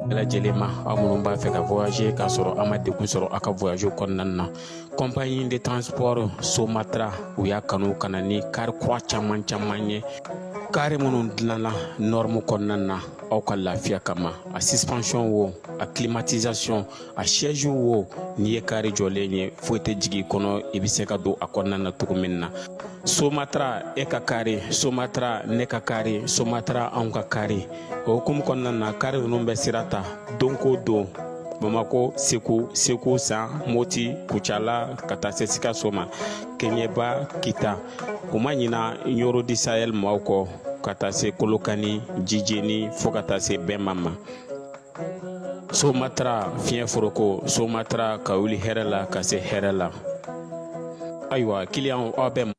Jelema amunun b'a fɛ ka voyager k'a sɔrɔ a ma degun sɔrɔ a ka voyage kɔnɔna na. Compagnie de transport Somatra u y'a kanu ka na ni car kura caman ye. Car minnu dilanna norme kɔnɔna na aw ka lafiya kama, a suspension wo, a climatisation, a siège wo, n'i ye car jɔlen ye foyi tɛ jigin kɔnɔ, i bɛ se ka don a kɔnɔna na cogo min na. Somatra e ka kari, Somatra ne ka kari, Somatra anw ka kari. O hukumu kɔnɔna na kari ninnu bɛ sira ta don ko don Bamako, Segu, San, Moti, Kucala ka taa se Sikaso ma, Keɲeba, Kita. O ma ɲina Yoro di Sahel maaw kɔ ka taa se Kolokani, Jijeni fo ka taa se Bɛnma ma. Somatra fiɲɛ foroko, Somatra ka wuli hɛrɛ la ka se hɛrɛ la. Ayiwa client aw bɛ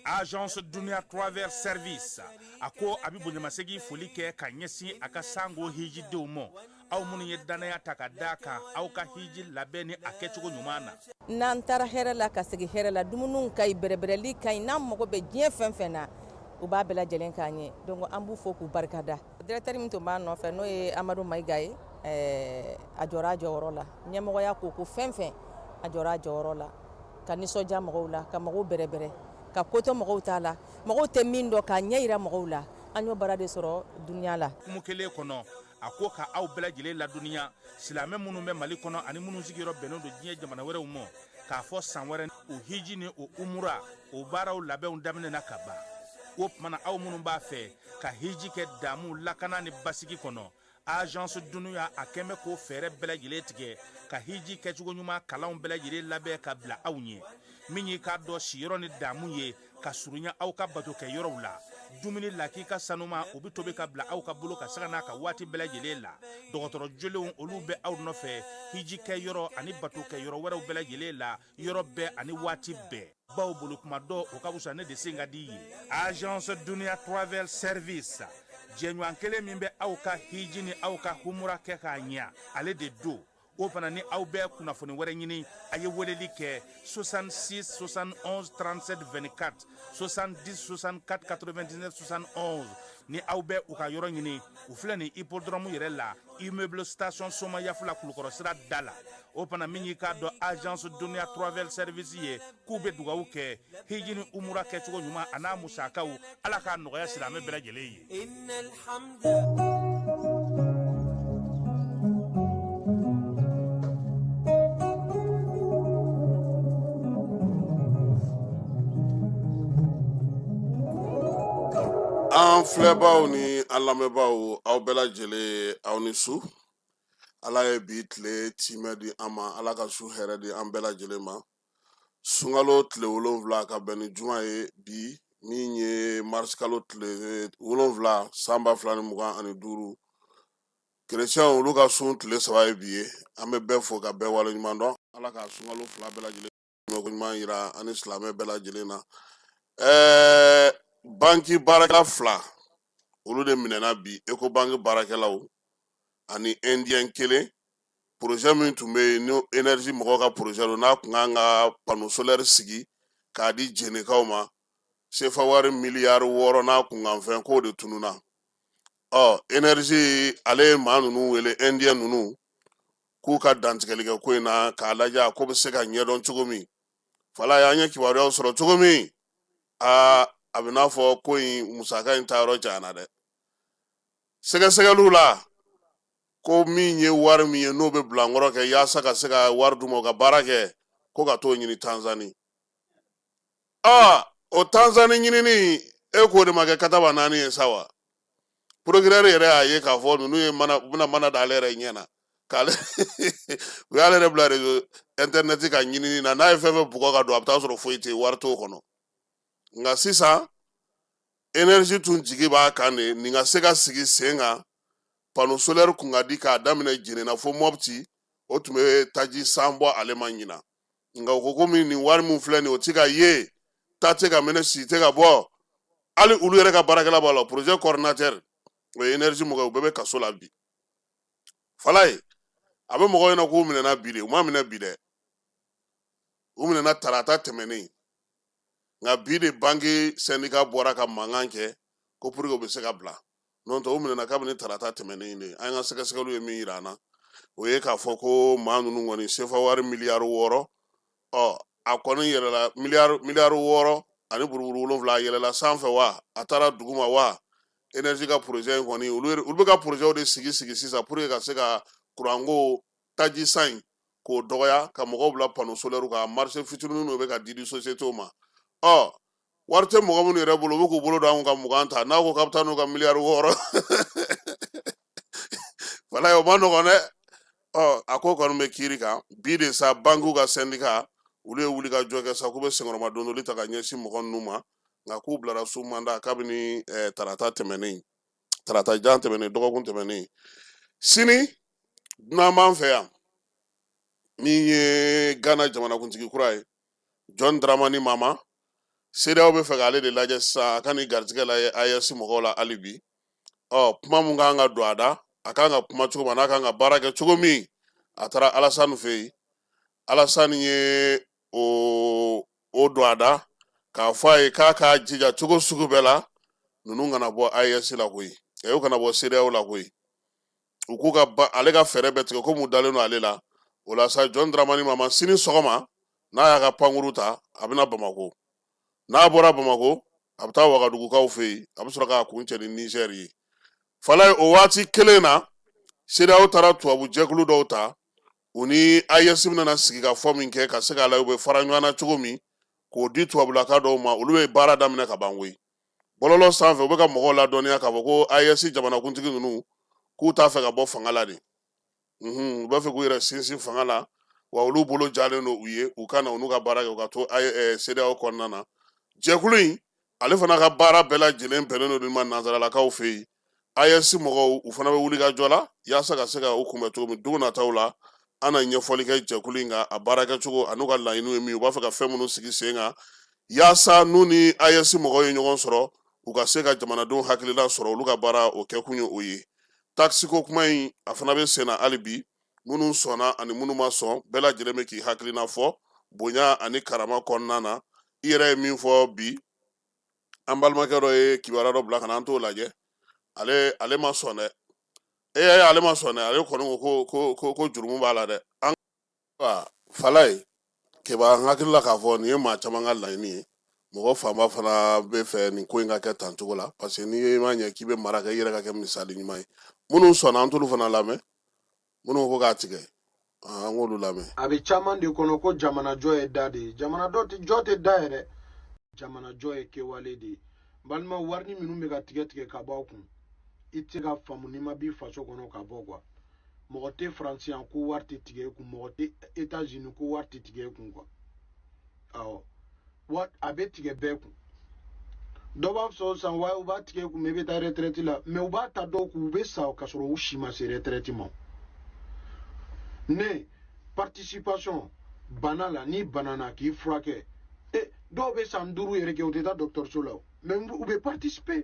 Agence Dunia Travel Service a ko a bɛ bonyamasegin foli kɛ ka ɲɛsin a ka sango hijidenw ma aw minnu ye danaya ta ka d'a kan aw ka hiji labɛn ni a kɛcogo ɲuman na. N'an taara hɛrɛ la ka segin hɛrɛ la, dumuniw ka ɲi, bɛrɛbɛrɛli ka ɲi, n'an mago bɛ diɲɛ fɛn fɛn na u b'a bɛɛ lajɛlen k'an ye. Donc an b'u fo k'u barikada. Directeur min tun b'a nɔfɛ n'o ye Amadu Mayiga ye, a jɔra a jɔyɔrɔ la. Ɲɛmɔgɔya ko fɛn fɛn a jɔra a jɔyɔrɔ la, ka nisɔndiya mɔgɔw la, ka mɔgɔw bɛrɛbɛrɛ, ka ko to mɔgɔw t'a la, mɔgɔw tɛ min dɔn k'a ɲɛ yira mɔgɔw la. An y'o baara de sɔrɔ dunya la. Kumu kelen kɔnɔ a ko ka aw bɛɛ lajɛlen ladɔnniya silamɛ minnu bɛ Mali kɔnɔ ani minnu sigiyɔrɔ bɛnnen don diɲɛ jamana wɛrɛw ma k'a fɔ san wɛrɛ o hiji ni o umura o baaraw labɛnw daminɛna ka ban. O tumana aw minnu b'a fɛ ka hiji kɛ damu lakana ni basigi kɔnɔ, Agence Dunuya a kɛn bɛ k'o fɛɛrɛ bɛɛ lajɛlen tigɛ ka hiji kɛcogo ɲuman kalanw bɛɛ lajɛlen labɛn ka bila aw ɲɛ. Min y'i k'a dɔn siyɔrɔ ni damu ye ka surunya aw ka bato kɛ yɔrɔw la. Dumuni lakika sanuma o bɛ tobi ka bila aw ka bolo ka saga n'a ka waati bɛɛ lajɛlen la. Dɔgɔtɔrɔ jolenw olu bɛ aw nɔfɛ hiji kɛ yɔrɔ ani bato kɛ yɔrɔ wɛrɛw bɛɛ lajɛlen la, yɔrɔ bɛɛ ani waati bɛɛ. Baw bolo kuma dɔ o ka wusa ne de sen ka di ye. Agence Dunia Travel Service jɛɲɔgɔn kelen min bɛ aw ka hiji ni aw ka humura kɛ k'a ɲɛ ale de do. O fana ni aw bɛɛ kunnafoni wɛrɛ ɲini a ye weleli kɛ 66 71 37 24 70 64 99 71 ni aw bɛɛ u ka yɔrɔ ɲini u filɛ ni hippodrome yɛrɛ la immeuble station Soma Yafula Kulukɔrɔ sira da la. O fana min y'i k'a dɔn Agence Dunia Travel Service ye k'u bɛ dugawu kɛ hiji ni umura kɛcogo ɲuman a n'a musakaw Ala k'a nɔgɔya silamɛ bɛɛ lajɛlen ye. An filɛbaaw ni an lamɛnbaaw aw bɛɛ lajɛlen aw ni su. Ala ye bi tile tiimɛ di an ma, Ala ka su hɛrɛ di an bɛɛ lajɛlen ma. Sunkalo tile 7 ka bɛn ni juma ye bi min ye mars kalo tile 7 san 2025. Kerecɛnw olu ka sun tile 3 ye bi ye. An bɛ bɛɛ fo ka bɛɛ waleɲuman dɔn. Ala ka sunkalo 2 bɛɛ lajɛlen ɲuman yira ani silamɛ bɛɛ lajɛlen na. Banki baarakɛla 2 olu de minɛna bi Ecobank baarakɛlaw ani Indien 1 projet min tun bɛ yen ni énergie mɔgɔw ka projet don n'a kun kan ka panneau solaire sigi k'a di Jɛnɛkaw ma CFA wari miliyari 6 n'a kunkanfɛn k'o de tununa. Énergie ale ye maa ninnu wele Indien ninnu k'u ka dantigɛli kɛ ko in na k'a lajɛ a ko bɛ se ka ɲɛdɔn cogo min. Fala y'an ye kibaruyaw sɔrɔ cogo min a bɛ n'a fɔ ko in musaka in ta yɔrɔ janyana dɛ. Sɛgɛsɛgɛliw la ko min ye wari min ye n'o bɛ bila nkɔrɔ kɛ yaasa ka se ka wari d'u ma u ka baara kɛ ko ka t'o ɲini Tanzanie. O Tanzanie ɲinini e k'o de ma kɛ kataba 4 ye sa wa. Procureur yɛrɛ y'a ye k'a fɔ ninnu ye u bɛna mana da ale yɛrɛ ɲɛ na u y'ale yɛrɛ bila réseau internet ka ɲinini na n'a ye fɛn fɛn bugɔ ka don a bɛ taa sɔrɔ foyi tɛ wari t'o kɔnɔ. Nka sisan énergie tun jigi b'a kan de nin ka se ka sigi sen kan panneau solaire kun ka di k'a daminɛ Jɛnɛna fo Mopti o tun bɛ taji san bɔ ale ma ɲina. Nka o ko komi nin wari min filɛ nin o tɛ ka ye ta tɛ ka minɛ si tɛ ka bɔ hali olu yɛrɛ ka baarakɛla b'a la projet coordinateur o ye énergie mɔgɔ ye u bɛɛ bɛ kaso la bi. Fala ye a bɛ mɔgɔw ɲɛna k'u minɛna bi de u ma minɛ bi dɛ u minɛna tarata tɛmɛnen. Nka bi de banki syndicat bɔra ka mankan kɛ ko pour que u bɛ se ka bila. non to umne na kabini tarata tɛmɛnen ne an ka sɛgɛsɛgɛliw ye min yira na o ye k'a fɔ ko maa ninnu kɔni sefa wari miliyari 6 a kɔni yɛlɛla miliyari 6 ani buruburu 7 yɛlɛla sanfɛ wa a taara duguma wa énergie ka projet in kɔni olu bɛ ka projet de sigi sisan pour que ka se ka kuranko taji san k'o dɔgɔya ka mɔgɔw bila panneau solaire ka marché fitinin n'o bɛ ka di société ma wari tɛ mɔgɔ minnu yɛrɛ bolo u bɛ k'u bolo don an ka 20 ta n'a ko k'a bɛ taa n'u ka miliyari 6 wala o ma nɔgɔn dɛ a ko kɔni bɛ kiiri kan bi de sa bankiw ka syndicat olu ye wuli ka jɔ kɛ sa k'u bɛ senkɔrɔma dondoli ta ka ɲɛsin mɔgɔ ninnu ma nka k'u bilara su manda kabini tarata jan tɛmɛnen dɔgɔkun tɛmɛnen sini dunan b'an fɛ yan min ye Ghana jamanakuntigi kura ye John Dramani Mahama CEDEAO bɛ fɛ k'ale de lajɛ sisan a ka ni garijɛgɛ la AES mɔgɔw la hali bi kuma mun kan ka don a da a kan ka kuma cogo min n'a kan ka baara kɛ cogo min a taara Alassane fɛ yen Alassane ye o don a da k'a fɔ a ye k'a k'a jija cogo sugu bɛɛ la ninnu kana bɔ AES la koyi u kana bɔ CEDEAO la koyi u k'u ka ale ka fɛɛrɛ bɛɛ tigɛ ko mun dalen don ale la o la sa John Dramani Mahama sini sɔgɔma n'a y'a ka pankuru ta a bɛna Bamako n'a bɔra Bamako a bɛ taa Wagadugukaw fɛ yen a bɛ sɔrɔ k'a kun cɛ ni Niger ye fala o waati kelen na CEDEAO taara tubabu jɛkulu dɔw ta u ni AES bɛna sigi ka fɔ min kɛ ka se k'a la u bɛ fara ɲɔgɔn na cogo min k'o di tubabulaka dɔw ma olu bɛ baara daminɛ ka ban koyi bɔlɔlɔ sanfɛ u bɛ ka mɔgɔw ladɔnniya k'a fɔ ko AES jamanakuntigi ninnu k'u t'a fɛ ka bɔ fanga la de u b'a fɛ k'u yɛrɛ sinsin fanga la wa olu bolo jalen don u ye u ka na u n'u ka baara kɛ u ka to CEDEAO kɔnɔna na jɛkulu in ale fana ka baara bɛɛ lajɛlen bɛnnen don ma nanzaralakaw fɛ yen AES mɔgɔw u fana bɛ wuli ka jɔ la yaasa ka se ka u kunbɛ cogo min don nataw la an na ɲɛfɔli kɛ jɛkulu in kan a baara kɛcogo a n'u ka laɲiniw ye min u b'a fɛ ka fɛn minnu sigi sen kan yaasa n'u ni AES mɔgɔw ye ɲɔgɔn sɔrɔ u ka se ka jamanadenw hakilila sɔrɔ olu ka baara o kɛkun ye o ye taxi ko kuma in a fana bɛ sen na hali bi minnu sɔnna ani minnu ma sɔn bɛɛ lajɛlen bɛ k'i hakilina fɔ bonya ani karama kɔnɔna na i yɛrɛ ye min fɔ bi an balimakɛ dɔ ye kibaruya dɔ bila ka na an t'o lajɛ ale ma sɔn dɛ ale ma sɔn dɛ ale kɔni ko jurumu b'a la dɛ an fala ye keba an hakilila k'a fɔ nin ye maa caman ka laɲini ye mɔgɔ fanba fana bɛ fɛ nin ko in ka kɛ tancogo la parce que n'i ye ma ɲɛ k'i bɛ mara kɛ i yɛrɛ ka kɛ misali ɲuman ye minnu sɔnna an t'olu fana lamɛn minnu ko k'a tigɛ an k'olu lamɛn a bɛ caman de kɔnɔ ko jamanajɔ ye da de ye jɔ tɛ da yɛrɛ jamanajɔ ye kɛwale de ye balima wari minnu bɛ ka tigɛ ka bɔ kun i tɛ ka faamu n'i ma b'i faso kɔnɔ ka bɔ quoi mɔgɔ tɛ faransi yan ko wari tɛ tigɛ kun mɔgɔ tɛ États-Unis ko wari tɛ tigɛ kun quoi a bɛ tigɛ bɛɛ kun dɔw b'a fɔ san wa u b'a tigɛ kun mɛ i bɛ taa retraite la mais u b'a ta dɔw kun u bɛ sa ka sɔrɔ u si ma se retraite ma ne participation bana la ni banana k'i furakɛ dɔw bɛ san 5 yɛrɛ kɛ u tɛ taa dɔgɔtɔrɔso la mais u bɛ participer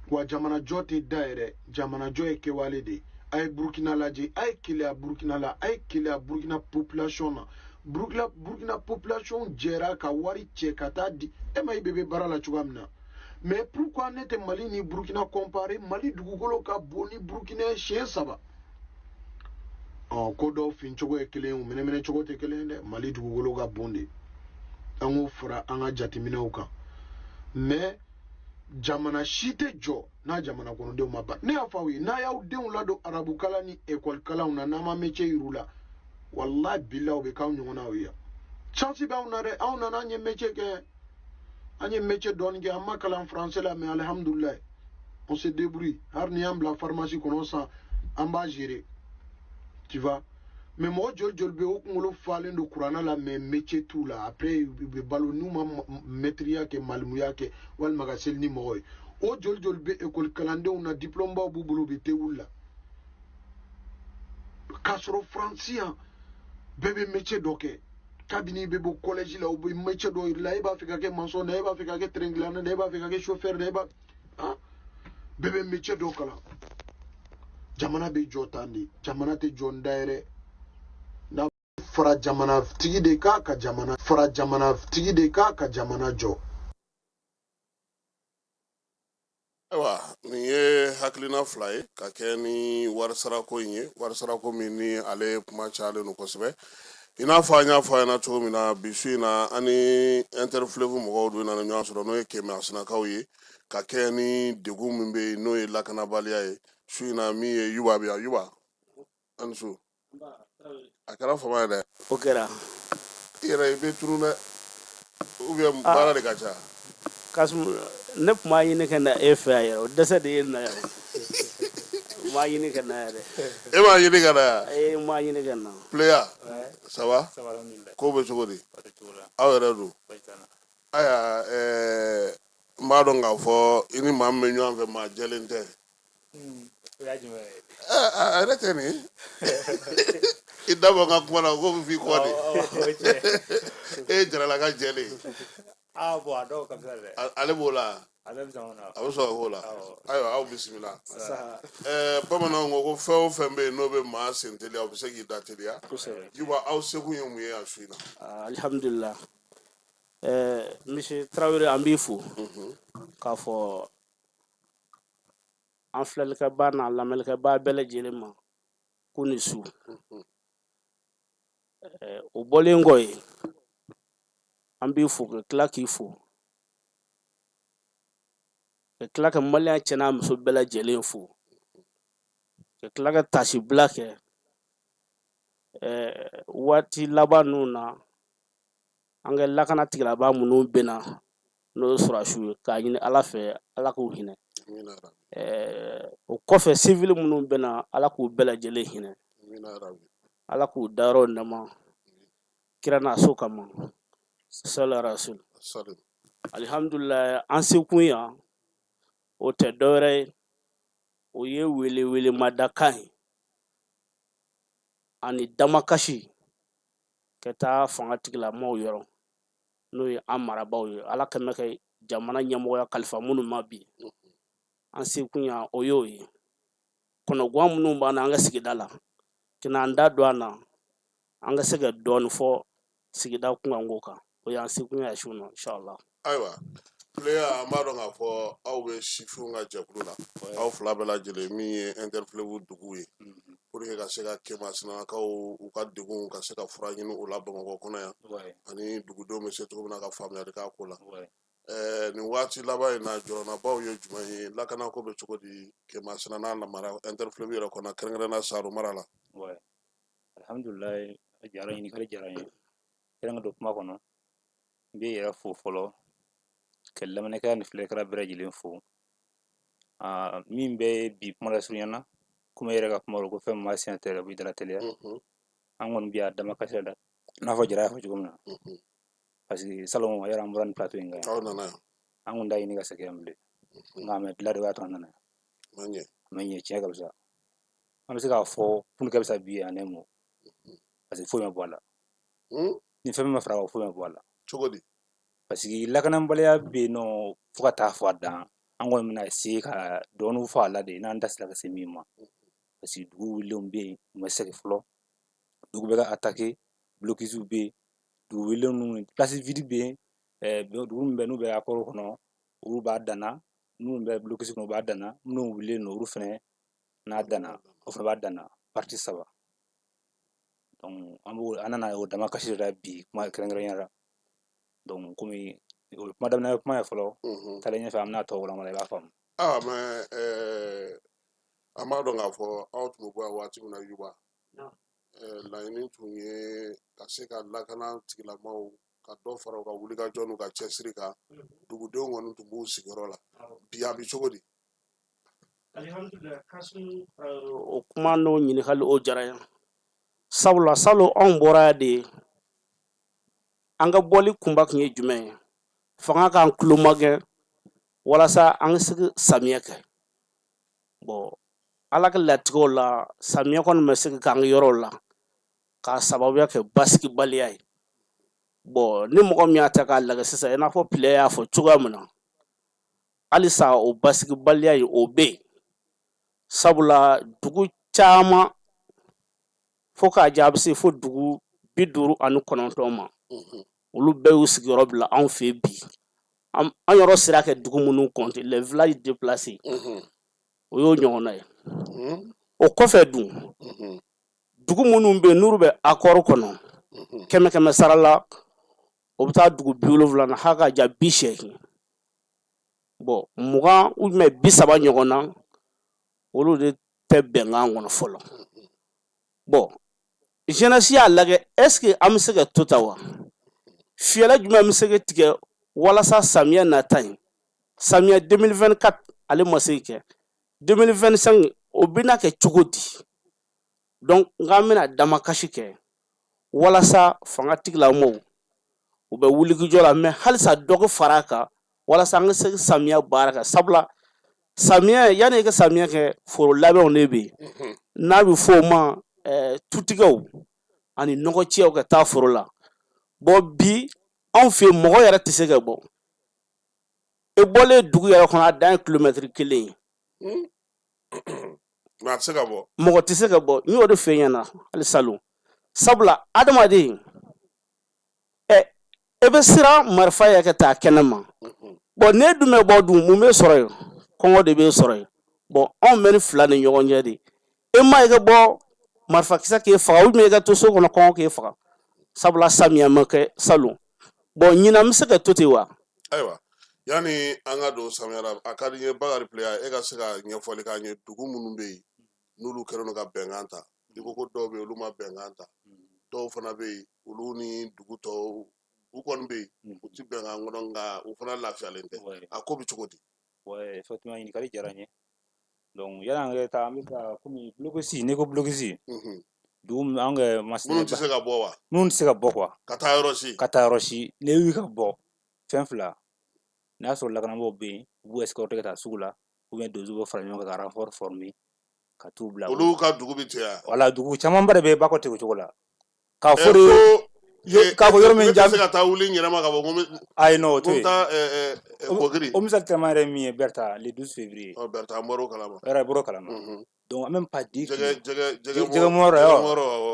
wa jamanajɔ tɛ da yɛrɛ jamanajɔ ye kɛwale de a ye Burkina lajɛ a ye keleya Burkina la a ye keleya Burkina population na Burkina population jɛra ka wari cɛ ka taa di ma i bɛ baara la cogoya min na mais pourquoi ne tɛ Mali ni Burkina comparer Mali dugukolo ka bon ni Burkina ye siɲɛ 3 ko dɔw fin cogo ye kelen ye minɛ cogo tɛ kelen dɛ Mali dugukolo ka bon de an k'o fara an ka jateminɛw kan mais jamana si tɛ jɔ n'a jamana kɔnɔdenw ma ban ne y'a fɔ aw ye n'a y'aw denw ladon arabu kalan ni école kalanw na n'an ma métier yir'u la wallahi billahi u bɛ k'aw ɲɔgɔnnaw ye chance b'anw na dɛ anw nana an ye métier kɛ an ye métier dɔɔni kɛ an ma kalan français la mais alhamdulilayi on se débrouille hali ni y'an bila pharmacie kɔnɔ san an b'a gérer tu vois mais mɔgɔ joli bɛ o kunkolo falen don kuranna la mais métier t'u la après u bɛ balo n'u ma maîtriya kɛ malimuya kɛ walima ka seli ni mɔgɔ ye o joli bɛ école kalandenw na diplôme baw b'u bolo u bɛ thé wuli la k'a sɔrɔ faransi yan bɛɛ bɛ métier dɔ kɛ kabini i bɛ bɔ collège la u bɛ métier dɔ yir'i la e b'a fɛ ka kɛ maçon na e b'a fɛ ka kɛ terrain dilanna na e b'a fɛ ka kɛ chauffeur na bɛɛ bɛ métier dɔ kalan jamana bɛ jɔ tan de jamana tɛ jɔ n da yɛrɛ n'a fara jamanatigi de k'a ka jamana jɔ Ayiwa nin ye hakilina fila ye ka kɛ ni warisarako in ye warisarako min ni ale kuma cayalen don kosɛbɛ i n'a fɔ an y'a fɔ a ɲɛna cogo min na bi su in na an ni Interfleuve mɔgɔw de nana ɲɔgɔn sɔrɔ n'o ye Kɛmɛasinakaw ye ka kɛ ni degun min bɛ yen n'o ye lakanabaliya ye su in na min ye Yuba bɛ yan Yuba a ni su a kɛra fama ye dɛ o kɛra i yɛrɛ i bɛ tunu dɛ ubiyɛn baara de ka ca Kasum ne kuma ɲini ka na e fɛ a yɛrɛ o dɛsɛ de ye na yɛrɛ ma ɲini ka na yɛrɛ e m'a ɲini ka na yan e ma ɲini ka na Pleya ça va ko bɛ cogo di aw yɛrɛ don ayiwa n b'a dɔn k'a fɔ i ni maa min bɛ ɲɔgɔn fɛ maa jɛlen tɛ a yɛrɛ tɛ nin i da bɔ n ka kuma na ko bɛ f'i kɔ de e ye jaralaka jɛlen ale b'o la a bɛ sɔn ka k'o la ayiwa aw bisimila bamananw ko ko fɛn o fɛn bɛ yen n'o bɛ maa sen teliya o bɛ se k'i da teliya Yuba aw seko ye mun ye yan su in na alhamdulillah monsieur Traoré an b'i fo k'a fɔ an filɛlikɛbaa n'a lamɛnlikɛbaa bɛɛ lajɛlen ma ko ni su o bɔlen kɔ yen an b'i fo ka tila k'i fo ka tila ka maliyɛn cɛ n'a muso bɛɛ lajɛlen fo ka tila ka tasibila kɛ waati laban ninnu na an ka lakana tigilabaa minnu bɛ na n'o ye surasiw ye k'a ɲini ala fɛ ala k'u hinɛ o kɔfɛ civil minnu bɛ na ala k'u bɛɛ lajɛlen hinɛ ala k'u dayɔrɔ nɛɛma kira n'a so kama sala rasul alhamdulillah an sekun yan o tɛ dɔwɛrɛ ye o ye welewelemadakan ye ani damakasi ka taa fangatigilamaaw yɔrɔ n'o ye an marabaaw ye ala kɛmɛ kɛ jamana ɲɛmɔgɔya kalifa minnu ma bi an sekun yan o y'o ye kɔnɔguwan minnu b'an na an ka sigida la tɛna an da don an na an ka se ka dɔɔni fɔ sigida kunkanko kan o y'an sekun yan su na inshallah ayiwa Pleya an b'a dɔn k'a fɔ aw bɛ sifinw ka jɛkulu la aw fila bɛɛ lajɛlen min ye Interfleuve dugu ye pour que ka se ka Kɛmɛasinakaw u ka degun ka se ka fura ɲini o la Bamakɔ kɔnɔ yan ani dugudenw bɛ se cogo min na ka faamuyali k'a ko la nin waati laban in na jɔrɔnabaw ye jumɛn ye lakanako bɛ cogo di Kɛmɛasina n'a lamara Interfleuve yɛrɛ kɔnɔ kɛrɛnkɛrɛnnenya Saro mara la alhamdulillah a diyara n ye ɲininkali diyara n ye kɛrɛn ka don kuma kɔnɔ n bɛ yɛrɛ fo fɔlɔ ka lamɛnnikɛla ni filɛlikɛla bɛɛ lajɛlen fo min bɛ bi kuma lasurunyana komi yɛrɛ ka kuma ko fɛn min ma siɲɛ tɛ u bɛ dala teliya an kɔni bɛ a dama kasi la n'a fɔ jara y'a fɔ cogo min na parce que salon yɛrɛ an bɔra ni plateau in kan an kun t'a ɲini ka segin yan bilen nka mɛ dilan de b'a to an nana a ma ɲɛ tiɲɛ ka fisa an bɛ se k'a fɔ pour que bɛ sa bi an mo parce que foyi ma bɔ a la ni fɛn min ma fara foyi ma bɔ a la cogo di parce que lakanabaliya bɛ yen nɔ fo ka taa fɔ a dan an kɔni bɛna se ka dɔɔnin fɔ a la de n'an da sera ka se min ma parce que dugu wulilenw bɛ yen u ma segin fɔlɔ dugu bɛ ka attaquer blocus bɛ yen dugu wulilenw ninnu place vide bɛ yen dugu min bɛ n'u bɛ accord kɔnɔ olu b'a danna minnu bɛ blocus kɔnɔ u b'a danna minnu wulilen don olu fana n'a danna o fana b'a danna partie 3 donc an nana o dama kasi la bi kuma kɛrɛnkɛrɛnnenya la donc komi o kuma daminɛ kuma ye fɔlɔ taalen ɲɛfɛ an bɛna tɔ wala i b'a faamu mais an b'a dɔn k'a fɔ aw tun bɛ bɔ yan waati min na Yuba laɲini tun ye ka se ka lakana tigilamaaw ka dɔ fara u ka wulikajɔ n'u ka cɛsiri kan dugudenw kɔni tun b'u sigiyɔrɔ la bi a bɛ cogo di alhamdulillah Kasum o kuma n'o ɲininkali o diyara n ye sabula salon anw bɔra yan de an ka bɔli kunba tun ye jumɛn ye fanga k'an tulomagɛ walasa an ka se samiyɛ kɛ bon ala ka latigɛw la samiyɛ kɔni bɛ se k'an ka yɔrɔw la k'a sababuya kɛ basigibaliya ye bon ni mɔgɔ min y'a ta k'a lajɛ sisan i n'a fɔ Pleya y'a fɔ cogoya min na halisa o basigibaliya ye o bɛ yen sabula dugu caman fo k'a jɛ a bɛ se fo dugu 59 ma olu bɛɛ y'u sigiyɔrɔ bila anw fɛ bi an yɔrɔ sera kɛ dugu minnu compter les villages déplacés o y'o ɲɔgɔnna ye o kɔfɛ dun dugu minnu bɛ yen n'olu bɛ accord kɔnɔ 100 sara la o bɛ taa dugu 70 na ha ka ja 80 bon 20 ou bien 30 ɲɔgɔn na olu de tɛ bɛnkan kɔnɔ fɔlɔ bon jeunesse y'a lajɛ est ce que an bɛ se ka to ta wa fiyɛlɛ jumɛn bɛ se ka tigɛ walasa samiyɛ nata in samiyɛ 2024 ale ma se kɛ 2025 o bɛna kɛ cogo di donc n'an bɛna damakasi kɛ walasa fangatigilamɔgɔw u bɛ wulikijɔ la mais halisa dɔ ka fara a kan walasa an ka se samiyɛ baara kɛ sabula samiyɛ yanni i ka samiyɛ kɛ foro labɛnw de bɛ yen n'a bɛ fɔ o ma tutigɛw ani nɔgɔcɛw ka taa foro la bon bi anw fɛ yen mɔgɔ yɛrɛ tɛ se ka bɔ i bɔlen dugu yɛrɛ kɔnɔ a dan ye kilomɛtiri 1 ye a tɛ se ka bɔ mɔgɔ tɛ se ka bɔ n y'o de fɛ ɲɛna hali salon sabula adamaden e bɛ siran marifa yɛ ka taa kɛnɛ ma bon ne dun bɛ bɔ dun mun bɛ sɔrɔ yen kɔngɔ de bɛ sɔrɔ yen bon anw bɛ ni fila ni ɲɔgɔn cɛ de e ma i ka bɔ marifakisɛ k'e faga ou bien i ka to so kɔnɔ kɔngɔ k'e faga sabula samiya ma kɛ salon bon ɲinan bɛ se ka to ten wa ayiwa yani an ka don samiya la a ka di n ye Bakari Pleya e ka se ka ɲɛfɔli k'an ye dugu minnu bɛ yen n'olu kɛlen don ka bɛnkan ta i ko ko dɔw bɛ yen olu ma bɛnkan ta dɔw fana bɛ yen olu ni dugu tɔw u kɔni bɛ yen u tɛ bɛnkan kɔnɔ nka u fana lafiyalen tɛ a ko bɛ cogo di effectivement ɲininkali diyara n ye donc yani an ka taa an bɛ ka komi blocus n'i ko blocus dugu min an ka masina minnu tɛ se ka bɔ wa minnu tɛ se ka bɔ quoi ka taa yɔrɔ si n'i y'u ka bɔ fɛn fila n'a y'a sɔrɔ lakanabagaw bɛ yen u b'u escorter ka taa sugu la ou bien donsow bɛ fara ɲɔgɔn kan ka renfort former ka t'u bila olu ka dugu bɛ caya wala dugu camanba de bɛ bakɔ ten o cogo la k'a fɔ de k'a fɔ yɔrɔ min ja se ka taa wuli n yɛrɛ ma ka bɔ ko ayi non o to yen Kɔgiri o misali tɛmɛ yɛrɛ min ye Berta le 12 février Berta an bɔr'o kalama yɛrɛ bɔr'o kalama donc en même pas 10 jɛgɛmɔrɔ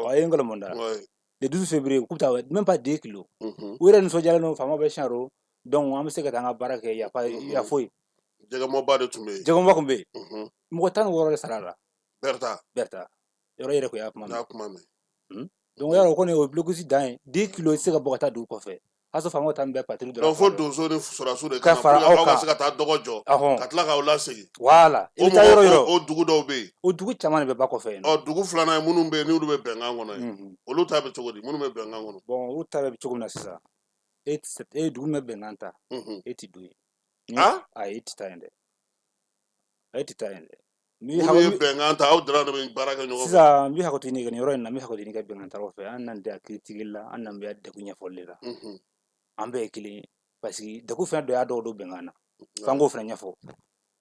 a ye n galon da le 12 février k'u taa même pas 2 kilos u yɛrɛ nisɔndiyalen don faama bɛ siɲɛ donc an bɛ se ka taa an ka baara kɛ ya foyi jɛgɛmɔba de tun bɛ yen jɛgɛmɔba tun bɛ yen mɔgɔ 16 de sara la Berta yɔrɔ yɛrɛ ko y'a kuma mɛn donc yɔrɔ o kɔni o ye blocus dan ye 10 kilos i tɛ se ka bɔ ka taa dugu kɔfɛ hali sɔrɔ faamaw ta min bɛ patrouille dɔrɔn fo donso ni sɔrɔdasiw de ka fara aw kan ka se ka taa dɔgɔ jɔ ka tila k'aw lasegin voilà i bɛ taa yɔrɔ yɔrɔ o dugu dɔw bɛ yen o dugu caman de bɛ ba kɔfɛ yen dugu filanan ye minnu bɛ yen n'olu bɛ bɛnkan kɔnɔ ye olu ta bɛ cogo di minnu bɛ bɛnkan kɔnɔ bon olu ta bɛ cogo min na sisan e dugu min bɛ bɛnkan ta e tɛ don yen ayi e tɛ taa yen dɛ e tɛ taa yen dɛ minnu ye bɛnkan ta aw dɔrɔn de bɛ baara kɛ ɲɔgɔn fɛ sisan n bɛ hakɛ to nin yɔrɔ in na n bɛ hakɛ to nin ka bɛnkan taw fɛ an nan tɛ critique la an nan bɛ degun ɲɛfɔli la an bɛɛ ye kelen ye parce que degun fɛn dɔ y'a dɔw don bɛnkan na f'an k'o fana ɲɛfɔ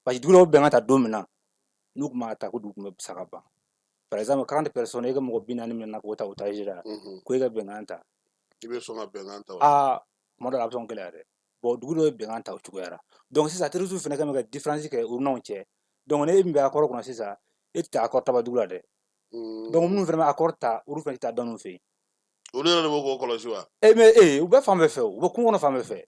parce que dugu dɔw bɛ bɛnkan ta don min na n'u tun b'a ta ko dugu tun bɛ sa ka ban par exemple 40 personnes e ka mɔgɔ 40 minɛ k'o ta o taji la ko e ka bɛnkan ta i bɛ sɔn ka bɛnkan ta tuma dɔ la a bɛ sɔn gɛlɛya dɛ bon dugu dɔw ye bɛnkan ta o cogoya la donc sisan terroristes fana kan ka différence kɛ u n'anw cɛ donc ne min bɛ accord kɔnɔ sisan e tɛ taa accord taba dugu la dɛ donc minnu fana bɛ accord ta olu fana tɛ taa dɔnniw fɛ yen olu yɛrɛ de b'o k'o kɔlɔsi wa mais u bɛ fan bɛɛ fɛ u bɛ kungo kɔnɔ fan bɛɛ fɛ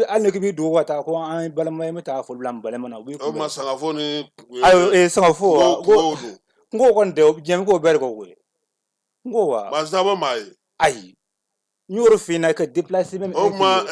hali ne k'i dogo ka taa ko an ye balima ye n bɛ taa foli bila n balima na u b'i kunbɛn o ma sangafo ni sangafo n ko kɔni tɛ diɲɛ ko bɛɛ de ko koyi n ko wa maa si t'a bɔ maa ye ayi n y'o f'i ɲɛna ka déplacer même o ma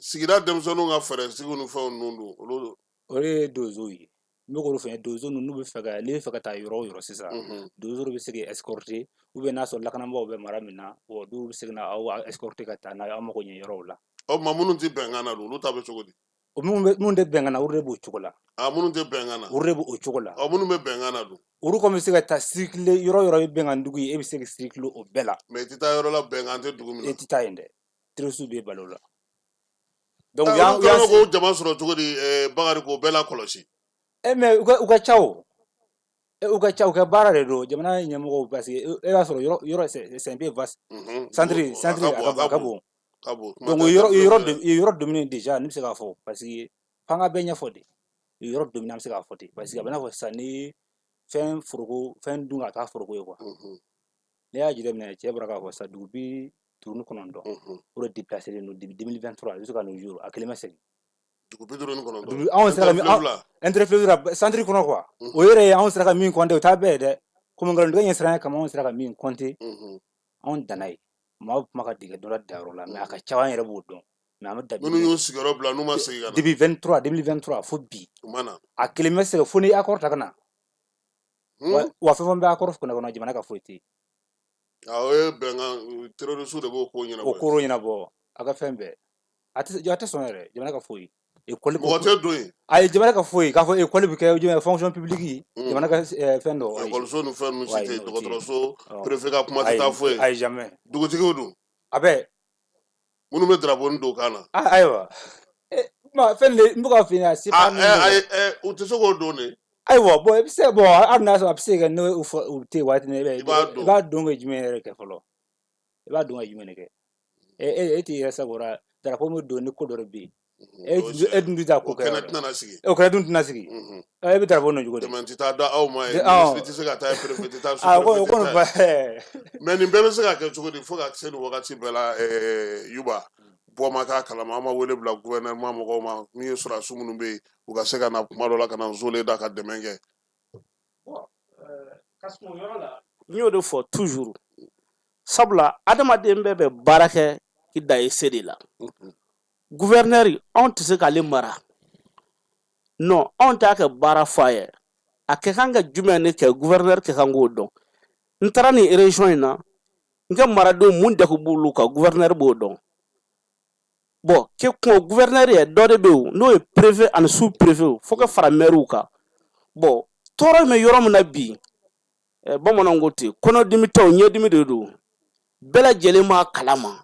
sigida denmisɛnninw ka fɛɛrɛ sigiw ni fɛnw ninnu don o ye donsow ye n bɛ k'olu fɛ donso ninnu bɛ fɛ ka n'i bɛ fɛ ka taa yɔrɔ o yɔrɔ sisan donso bɛ se k'i escorter ou bien n'a sɔrɔ lakanabagaw bɛ mara min na o dɔw bɛ se ka na aw escorter ka taa n'a ye aw mago ɲɛ yɔrɔw la o ma minnu tɛ bɛnkan na olu ta bɛ cogo di minnu tɛ bɛnkan na olu de b'o cogo la minnu tɛ bɛnkan na olu de b'o cogo la minnu bɛ bɛnkan na dun olu kɔni bɛ se ka taa circuler yɔrɔ yɔrɔ ye bɛnkan dugu ye e bɛ se ka circuler o bɛɛ la mais i tɛ taa yɔrɔ la bɛnkan tɛ dugu min na e tɛ taa yen dɛ terroristes b'e balo la donc u y'an ko jama sɔrɔ cogo di Bakari k'o bɛɛ la kɔlɔsi mais u ka ca o u ka baara de don jamana ɲɛmɔgɔw parce que e b'a sɔrɔ yɔrɔ c'est un peu vaste centre a ka bon donc o ye yɔrɔ dominer déjà ne bɛ se k'a fɔ parce que f'an ka bɛɛ ɲɛfɔ de o ye yɔrɔ dominer an bɛ se k'a fɔ ten parce que a bɛ n'a fɔ sisan ni fɛn dun ka taa foroko ye quoi ne y'a jateminɛ cɛ bɔra k'a fɔ sisan dugu bi tourne kɔnɔntɔn o de déplacé len depuis 2023 jusqu'à nos jours a kelen ma segin dugu 59 anw sera ka interfleuve la centre kɔnɔ quoi o yɛrɛ ye anw sera ka min compter o t'a bɛɛ ye dɛ comme ngalontigɛ ɲɛsiranɲɛ kama anw sera ka min compter anw danna ye maaw kuma ka dege dɔ la dayɔrɔ la mais a ka ca an yɛrɛ b'o dɔn mais an bɛ dabi minnu y'u sigiyɔrɔ bila n'u ma segin ka na depuis 2023 fo bi u ma na a kelen bɛ segin fo ni accord ta ka na wa fɛn fɛn bɛ accord kɔnɔ jamana ka foyi tɛ yen o ye bɛnkan terroriste de b'o ko ɲɛnabɔ o koro ɲɛnabɔ a ka fɛn bɛɛ a tɛ sɔn yɛrɛ jamana ka foyi école mɔgɔ tɛ don yen a ye jamana ka foyi k'a fɔ école bɛ kɛ fonction publique jamana ka fɛn dɔ école ni fɛn ninnu si tɛ dɔgɔtɔrɔso préfet ka kuma tɛ taa foyi ayi jamais dugutigiw dun a bɛɛ minnu bɛ drapeau don kan na ayiwa fɛn de n bɛ ka f'i ɲɛna c'est pas u tɛ se k'o don de ayiwa bon i bɛ se hali n'a sɔrɔ a bɛ se ka n'o tɛ waati min i b'a dɔn ka jumɛn yɛrɛ kɛ fɔlɔ i b'a dɔn ka jumɛn de kɛ e t'i yɛrɛ sagora drapeau min don ni ko dɔ de bɛ yen e dun tɛ taa ko kɛ o kɛnɛ dun tɛna sigi e bɛ drapeau nɔ cogo di dɛmɛ tɛ taa da aw ma ye ministre tɛ se ka taa préfet tɛ taa sous-préfet mais nin bɛɛ bɛ se ka kɛ cogo di fo ka se nin wagati bɛɛ la Yuba bɔ ma k'a kalama an ma wele bila gouvernement mɔgɔw ma min ye sɔrɔdasi minnu bɛ yen u ka se ka na kuma dɔ la ka na zole da ka dɛmɛ kɛ n y'o de fɔ toujours sabula adamaden bɛɛ bɛ baara kɛ i da ye se de la gouverneur anw tɛ se k'ale mara non anw t'a kɛ baara fɔ a ye a kɛ kan ka jumɛn de kɛ gouverneur kɛ kan k'o dɔn n taara nin région in na n ka maradenw mun degun b'olu kan gouverneur b'o dɔn bon ke kun gouverneur ye dɔ de bɛ yen n'o ye préfet ani sous préfet fo ka fara maire kan bon tɔɔrɔ in bɛ yɔrɔ min na bi bamananw ko ten kɔnɔdimi tɛw ɲɛdimi de don bɛɛ lajɛlen b'a kalama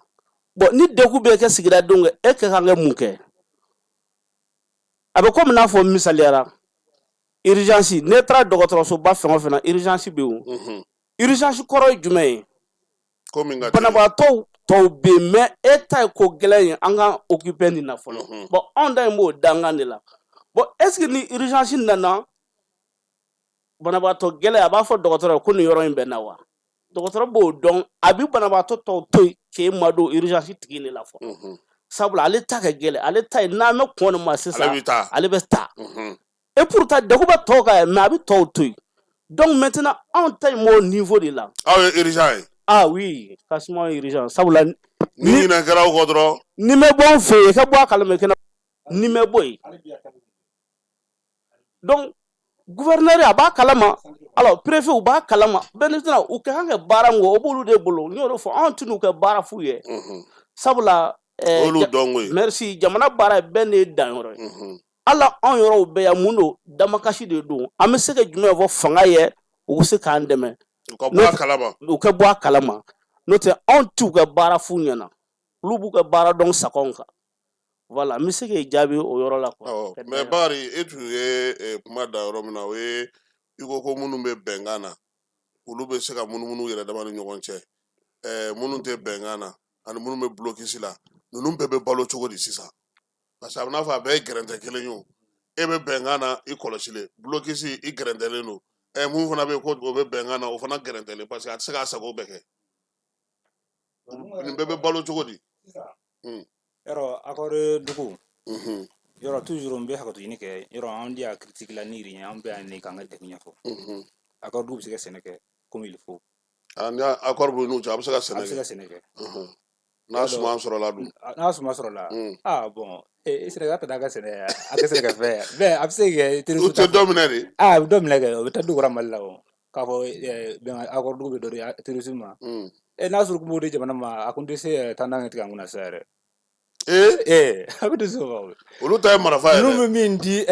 bon ni degun bɛ kɛ sigida denw kan e ka kan ka mun kɛ a bɛ komi n'a fɔ misaliyara urgence ne taara dɔgɔtɔrɔsoba fɛn o fɛn na urgence bɛ yen urgence kɔrɔ ye jumɛn ye banabaatɔw tɔw bɛ yen mais e ta ye ko gɛlɛn ye an ka occuper nin na fɔlɔ bon anw da in b'o dangan de la bon est ce que ni urgence nana banabaatɔ gɛlɛn a b'a fɔ dɔgɔtɔrɔ ye ko nin yɔrɔ in bɛ na wa dɔgɔtɔrɔ b'o dɔn a bɛ banabaatɔ tɔw to yen k'e ma don urgence tigi de la fɔlɔ sabula ale ta ka gɛlɛn ale ta ye n'an bɛ kɔn nin ma sisan ale bɛ taa et pourtant degun bɛ tɔw kan mais a bɛ tɔw to yen donc maintenant anw ta in m'o niveau de la aw ye urgent ye ah oui kasuma urgent sabula ni ɲinɛ kɛra aw kɔ dɔrɔn ni bɛ bɔ an fɛ yen i ka bɔ a kalama i kana ni bɛ bɔ yen donc gouverneur a b'a kalama alors préfet u b'a kalama bɛɛ u ka kan ka baara min kɛ o b'olu de bolo n y'o de fɔ anw tɛn'u kɛ baara f'u ye sabula merci jamana baara ye bɛɛ ne danyɔrɔ ye ala anw yɔrɔw bɛɛ yan mun don damakasi de don an bɛ se ka jumɛn fɔ fanga ye u bɛ se k'an dɛmɛ u ka bɔ a kalama u ka bɔ a kalama n'o tɛ anw t'u ka baara f'u ɲɛna olu b'u ka baara dɔn sagaw kan voilà n bɛ se k'i jaabi o yɔrɔ la quoi mais Bakari e tun ye kuma da yɔrɔ min na o ye i ko ko minnu bɛ bɛnkan na olu bɛ se ka munumunu yɛrɛ dama ni ɲɔgɔn cɛ minnu tɛ bɛnkan na ani minnu bɛ blocus la ninnu bɛɛ bɛ balo cogo di sisan parce que a bɛ n'a fɔ a bɛɛ ye gɛrɛntɛ kelen ye o e bɛ bɛnkan na i kɔlɔsilen blocus i gɛrɛntɛlen don mun fana bɛ yen ko o bɛ bɛnkan na o fana gɛrɛntɛlen parce que a tɛ se k'a sago bɛɛ kɛ nin bɛɛ bɛ balo cogo di yɔrɔ accord dugu yɔrɔ toujours n bɛ hakɛto ɲini kɛ yɔrɔ an de y'a critique la ni yiri an bɛ yan ne k'an ka degun ɲɛfɔ accord dugu bɛ se ka sɛnɛ kɛ comme il faut ni accord b'u n'u cɛ a bɛ se ka sɛnɛ kɛ n'a suma sɔrɔla dun n'a suma sɔrɔla bon e sera ka taa ka sɛnɛ a tɛ se ka fɛn mais a bɛ se ka u tɛ dɔ minɛ de a bɛ dɔ minɛ kɛ o bɛ taa dugu wɛrɛ Mali la o k'a fɔ accord dugu bɛ dɔ de terrorisme ma n'a sɔrɔ k'u b'o di jamana ma a kun tɛ se taa n'an ka tigɛ an kunna sa yɛrɛ a bɛ se o olu ta ye marifa ye n'u bɛ min di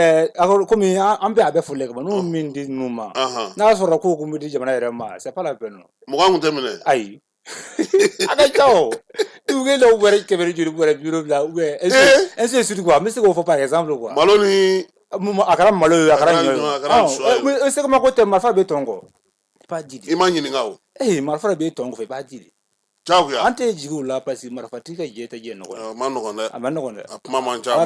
komi an bɛ a bɛɛ fɔlen ka ban n'u bɛ min di ninnu ma n'a sɔrɔ k'o kun bɛ di jamana yɛrɛ ma c'est pas la peine mɔgɔ kun tɛ minɛ ayi a ka ca o dugu dɔw wɛrɛ kɛmɛ joli wɛrɛ bi wolonwula ou bien ainsi de suite quoi n bɛ se k'o fɔ par exemple quoi malo ni a kɛra malo ye a kɛra ɲɔ ye segama ko tɛ marifa bɛ tɔn kɔ i b'a di de i ma ɲininka o marifa bɛ tɔn kɔfɛ i b'a di de jagoya an tɛ jigin o la parce que marifatigi ka jɛ tɛ jɛ nɔgɔ a ma nɔgɔn dɛ a ma nɔgɔn dɛ a kuma man ca a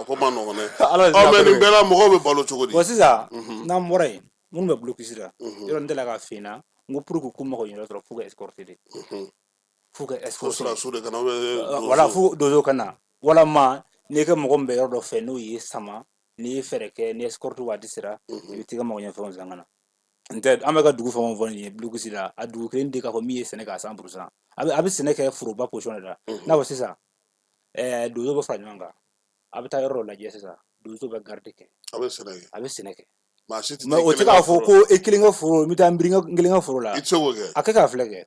ko ma nɔgɔn dɛ mais nin bɛɛ la mɔgɔw bɛ balo cogo di bon sisan n'an bɔra yen minnu bɛ blocus la yɔrɔ n tɛ la ka fɛn na n ko pour que ko mɔgɔ ɲɛna dɔrɔn fo ka escorter de fo ka fo escorter sira su de kana bɛ wala fo dozo kana wala ma ni ka mɔgɔ min bɛ yɔrɔ dɔ fɛ n'o ye sama ni ye fɛɛrɛ kɛ ni escorte waati sera i bɛ t'i ka mɔgɔ ɲɛfɛnw san ka na n tɛ an bɛ ka dugu fɛn o fɛn ye Bulukisi la a dugu kelen de k'a fɔ min ye sɛnɛ kɛ 100% a bɛ sɛnɛ kɛ foroba position de la n'a fɔ sisan dozo bɛ fara ɲɔgɔn kan a bɛ taa yɔrɔ dɔ lajɛ sisan dozo bɛ garde kɛ a bɛ sɛnɛ kɛ a bɛ sɛnɛ kɛ maa si tɛ mais o tɛ k'a fɔ ko e kelen ka foro n bɛ taa n kelen ka foro la i tɛ se k'o kɛ a kɛ k'a filɛ kɛ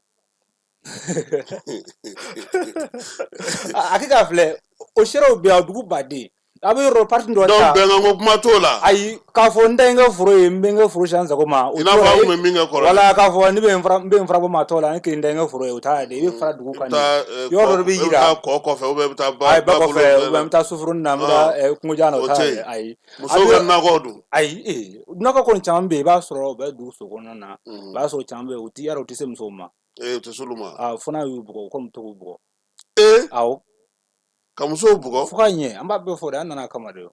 a kɛ k'a filɛ o serew bɛ yan dugu baden a bɛ yɔrɔ parti dɔ ta donc bɛnkan ko kuma t'o la ayi k'a fɔ n ta ye n ka foro ye n bɛ n ka foro siyan sago ma i n'a fɔ aw tun bɛ min kɛ kɔrɔlen wala k'a fɔ ne bɛ n fara bɔ maa tɔw la ne kelen ta ye n ka foro ye o t'a ye dɛ i bɛ fara dugu kan de yɔrɔ dɔ bɛ yira i bɛ taa kɔ kɔfɛ ou bien i bɛ taa ba kɔfɛ ou bien n bɛ taa soforoni na n bɛ taa kungojan na o t'a ye ayi musow ka nakɔ dun ayi nakɔ kɔni caman bɛ yen i b'a sɔrɔ u bɛ dugu so kɔnɔna na i b'a sɔrɔ caman bɛ yen u tɛ yara u tɛ se musow ma u tɛ s'olu ma fo n'a y'u bugɔ u kɔni bɛ to k'u bugɔ awɔ ka musow bugɔ fo ka ɲɛ an b'a bɛɛ fɔ de an nana a kama de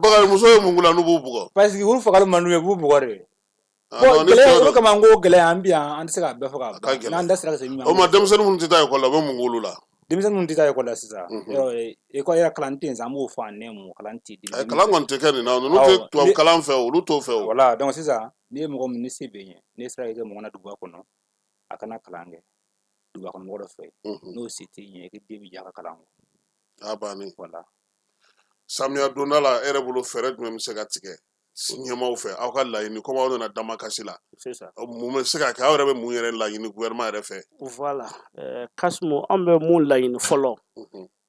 Bakari muso ye mun k'u la n'u b'u bugɔ parce que olu fagali man d'u ye u b'u bugɔ de gɛlɛya olu kama n ko gɛlɛya an bi yan an tɛ se k'a bɛɛ fɔ k'a ban n'an da sera ka se min ma o ma denmisɛnnin minnu tɛ taa ekɔli la u bɛ mun k'olu la denmisɛnnin minnu tɛ taa ekɔli la sisan ekɔli yɛrɛ kalan tɛ yen an b'o fɔ a nɛ mun kalan tɛ yen kalan kɔni tɛ kɛ nin na ninnu tɛ tubabu kalan fɛ olu t'o fɛ o voilà donc sisan n'i ye mɔgɔ min ni se bɛ ɲɛ n'i sera kɛ mɔgɔ na duguba kɔnɔ a kana kalan kɛ duguba kɔnɔ mɔgɔ dɔ fɛ n'o se tɛ ɲɛ i ka den bɛ ja ka kalan kɔ a banni voilà samiya donda la e yɛrɛ bolo fɛɛrɛ jumɛn bɛ se ka tigɛ ɲɛmaaw fɛ aw ka laɲini komi aw nana damakasi la mun bɛ se ka kɛ aw yɛrɛ bɛ mun yɛrɛ laɲini gouvernement yɛrɛ fɛ voilà Kasimu an bɛ mun laɲini fɔlɔ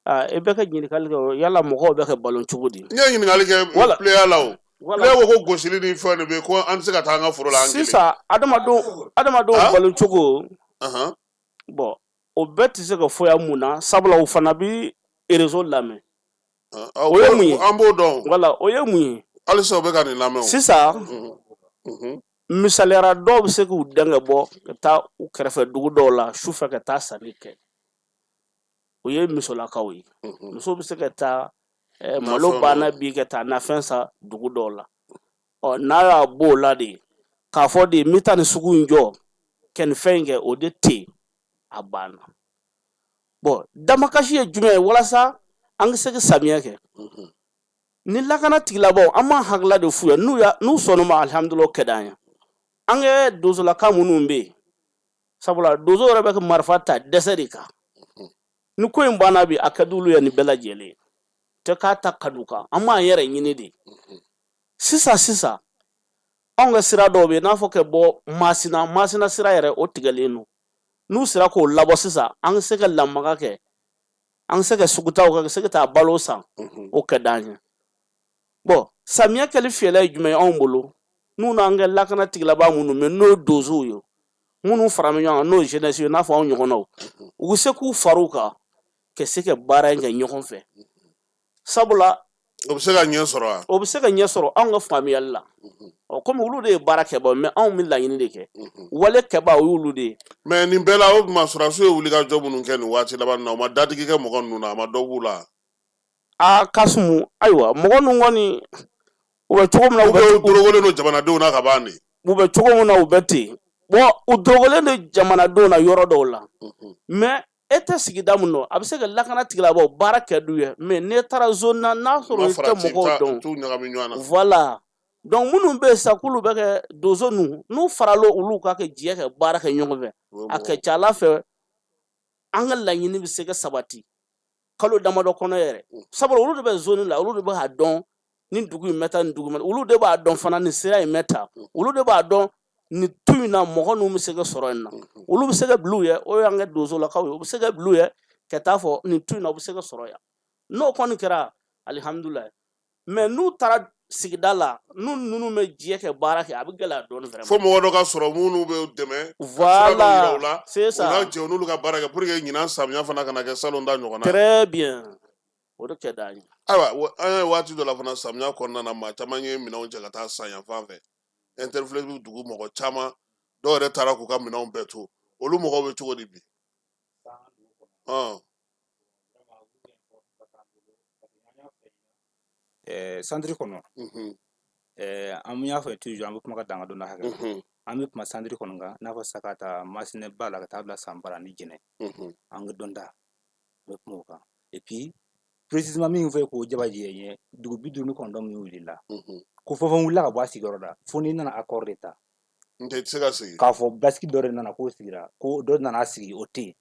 i bɛ ka ɲininkali kɛ yala mɔgɔw bɛ ka balo cogo di n ye ɲininkali kɛ pileya la o pileya ko ko gosili ni fɛn de bɛ ko an tɛ se ka taa an ka foro la an kelen sisan adamadenw balo cogo bon o bɛɛ tɛ se ka fɔ yan mun na sabula o fana bɛ réseau lamɛn o ye mun ye an b'o dɔn voilà o ye mun ye halisa u bɛ ka nin lamɛn sisan misaliyara dɔw bɛ se k'u dɛn ka bɔ ka taa u kɛrɛfɛ dugu dɔw la sufɛ ka taa sanni kɛ o ye musolakaw ye muso bɛ se ka taa malo banna bi ka taa nafɛn san dugu dɔw la n'a y'a b'o la de k'a fɔ de n bɛ taa nin sugu in jɔ ka nin fɛn in kɛ o de tɛ yen a banna bon damakasi ye jumɛn ye walasa an ka se ka samiya kɛ ni lakana tigilabaw an b'an hakilila de f'u ye n'u sɔnna ma alihamudulilayi ka d'an ye an kɛ dozolaka minnu bɛ yen sabula dozo yɛrɛ bɛ ka marifa ta dɛsɛ de kan ni ko in banna bi a ka di olu ye nin bɛɛ lajɛlen tɛ k'a ta ka d'u kan an b'an yɛrɛ ɲini de sisan anw ka sira dɔw bɛ yen n'a fɔ ka bɔ masina sira yɛrɛ o tigɛlen don n'u sera k'o labɔ sisan an ka se ka lamaga kɛ an ka se ka sugutaw kɛ ka se ka taa balo san o ka d'an ye bon samiya kɛli fiyɛla ye jumɛn ye anw bolo n'u n'an ka lakana tigilaba minnu bɛ n'o dozow ye minnu fara ɲɔgɔn kan n'o jeunesse ye n'a fɔ anw ɲɔgɔnnaw u bɛ se k'u far'u kan ka se ka baara in kɛ ɲɔgɔn fɛ sabula o bɛ se ka ɲɛ sɔrɔ wa o bɛ se ka ɲɛ sɔrɔ anw ka faamuyali la komi olu de ye baara kɛbagaw mais anw bɛ laɲini de kɛ wale kɛbagaw o y'olu de ye mais nin bɛɛ la o tuma sɔrɔdasiw ye wulikajɔ minnu kɛ nin waati laban na u ma dadigi kɛ mɔgɔ ninnu na a ma dɔ b'u la Kasimu ayiwa mɔgɔ ninnu kɔni u bɛ cogo min na u dorogolen don jamanadenw na ka ban de u bɛ cogo min na u bɛ ten bon u dorogolen don jamanadenw na yɔrɔ dɔw la mais e tɛ sigida min dɔn a bɛ se ka lakana tigilabaw baara kɛ d'u ye mais n'e taara zone na n'a sɔrɔ i tɛ mɔgɔw dɔn voilà donc minnu bɛ yen sisan k'olu bɛ kɛ dozo n'u farala olu kan ka jɛ ka baara kɛ ɲɔgɔn fɛ a ka ca Ala fɛ an ka laɲini bɛ se ka sabati kalo damadɔ kɔnɔ yɛrɛ sabula olu de bɛ zone la olu de bɛ k'a dɔn ni dugu in bɛ taa nin dugu ma olu de b'a dɔn fana nin sira in bɛ ta olu de b'a dɔn nin tu in na mɔgɔ ninnu bɛ se ka sɔrɔ yen na olu bɛ se ka bila u ye o y'an ka dozolakaw ye u bɛ se ka bila u ye ka taa fɔ nin tu in na u bɛ se ka sɔrɔ yan n'o kɔni kɛra alihamudulilayi mais n'u taara sigida la n'u ninnu bɛ jɛ kɛ baara kɛ a bɛ gɛlɛya dɔɔnin vraiment fo mɔgɔ dɔ ka sɔrɔ minnu bɛ dɛmɛ voilà c'est ça u ka jɛ n'olu ka baara kɛ pour que ɲinan samiya fana kana kɛ salon ta ɲɔgɔn na très bien o de kɛ d'an ye ayiwa an ye waati dɔ la fana samiya kɔnɔna na maa caman ye minɛnw cɛ ka taa san yan fan fɛ Interfleuve dugu mɔgɔ caman dɔw yɛrɛ taara k'u ka minɛnw bɛɛ to olu mɔgɔw bɛ cogo di bi centre kɔnɔ an y'a fɔ toujours an bɛ kuma ka danga donna hakɛ an bɛ kuma sandiri kɔnɔ kan n'a fɔ sisan ka taa masinɛ ba la ka taa bila sanbara ni jɛnɛ an ka dɔn ta an bɛ kuma o kan et puis précisément min fɔ k'o jabaji ye dugu 59 min wulila ko fɔ fɛn wulila ka bɔ a sigiyɔrɔ la fo n'i nana accord de ta n tɛ se ka sigi k'a fɔ basiki dɔ de nana k'o sigira ko dɔ nana sigi o tɛ yen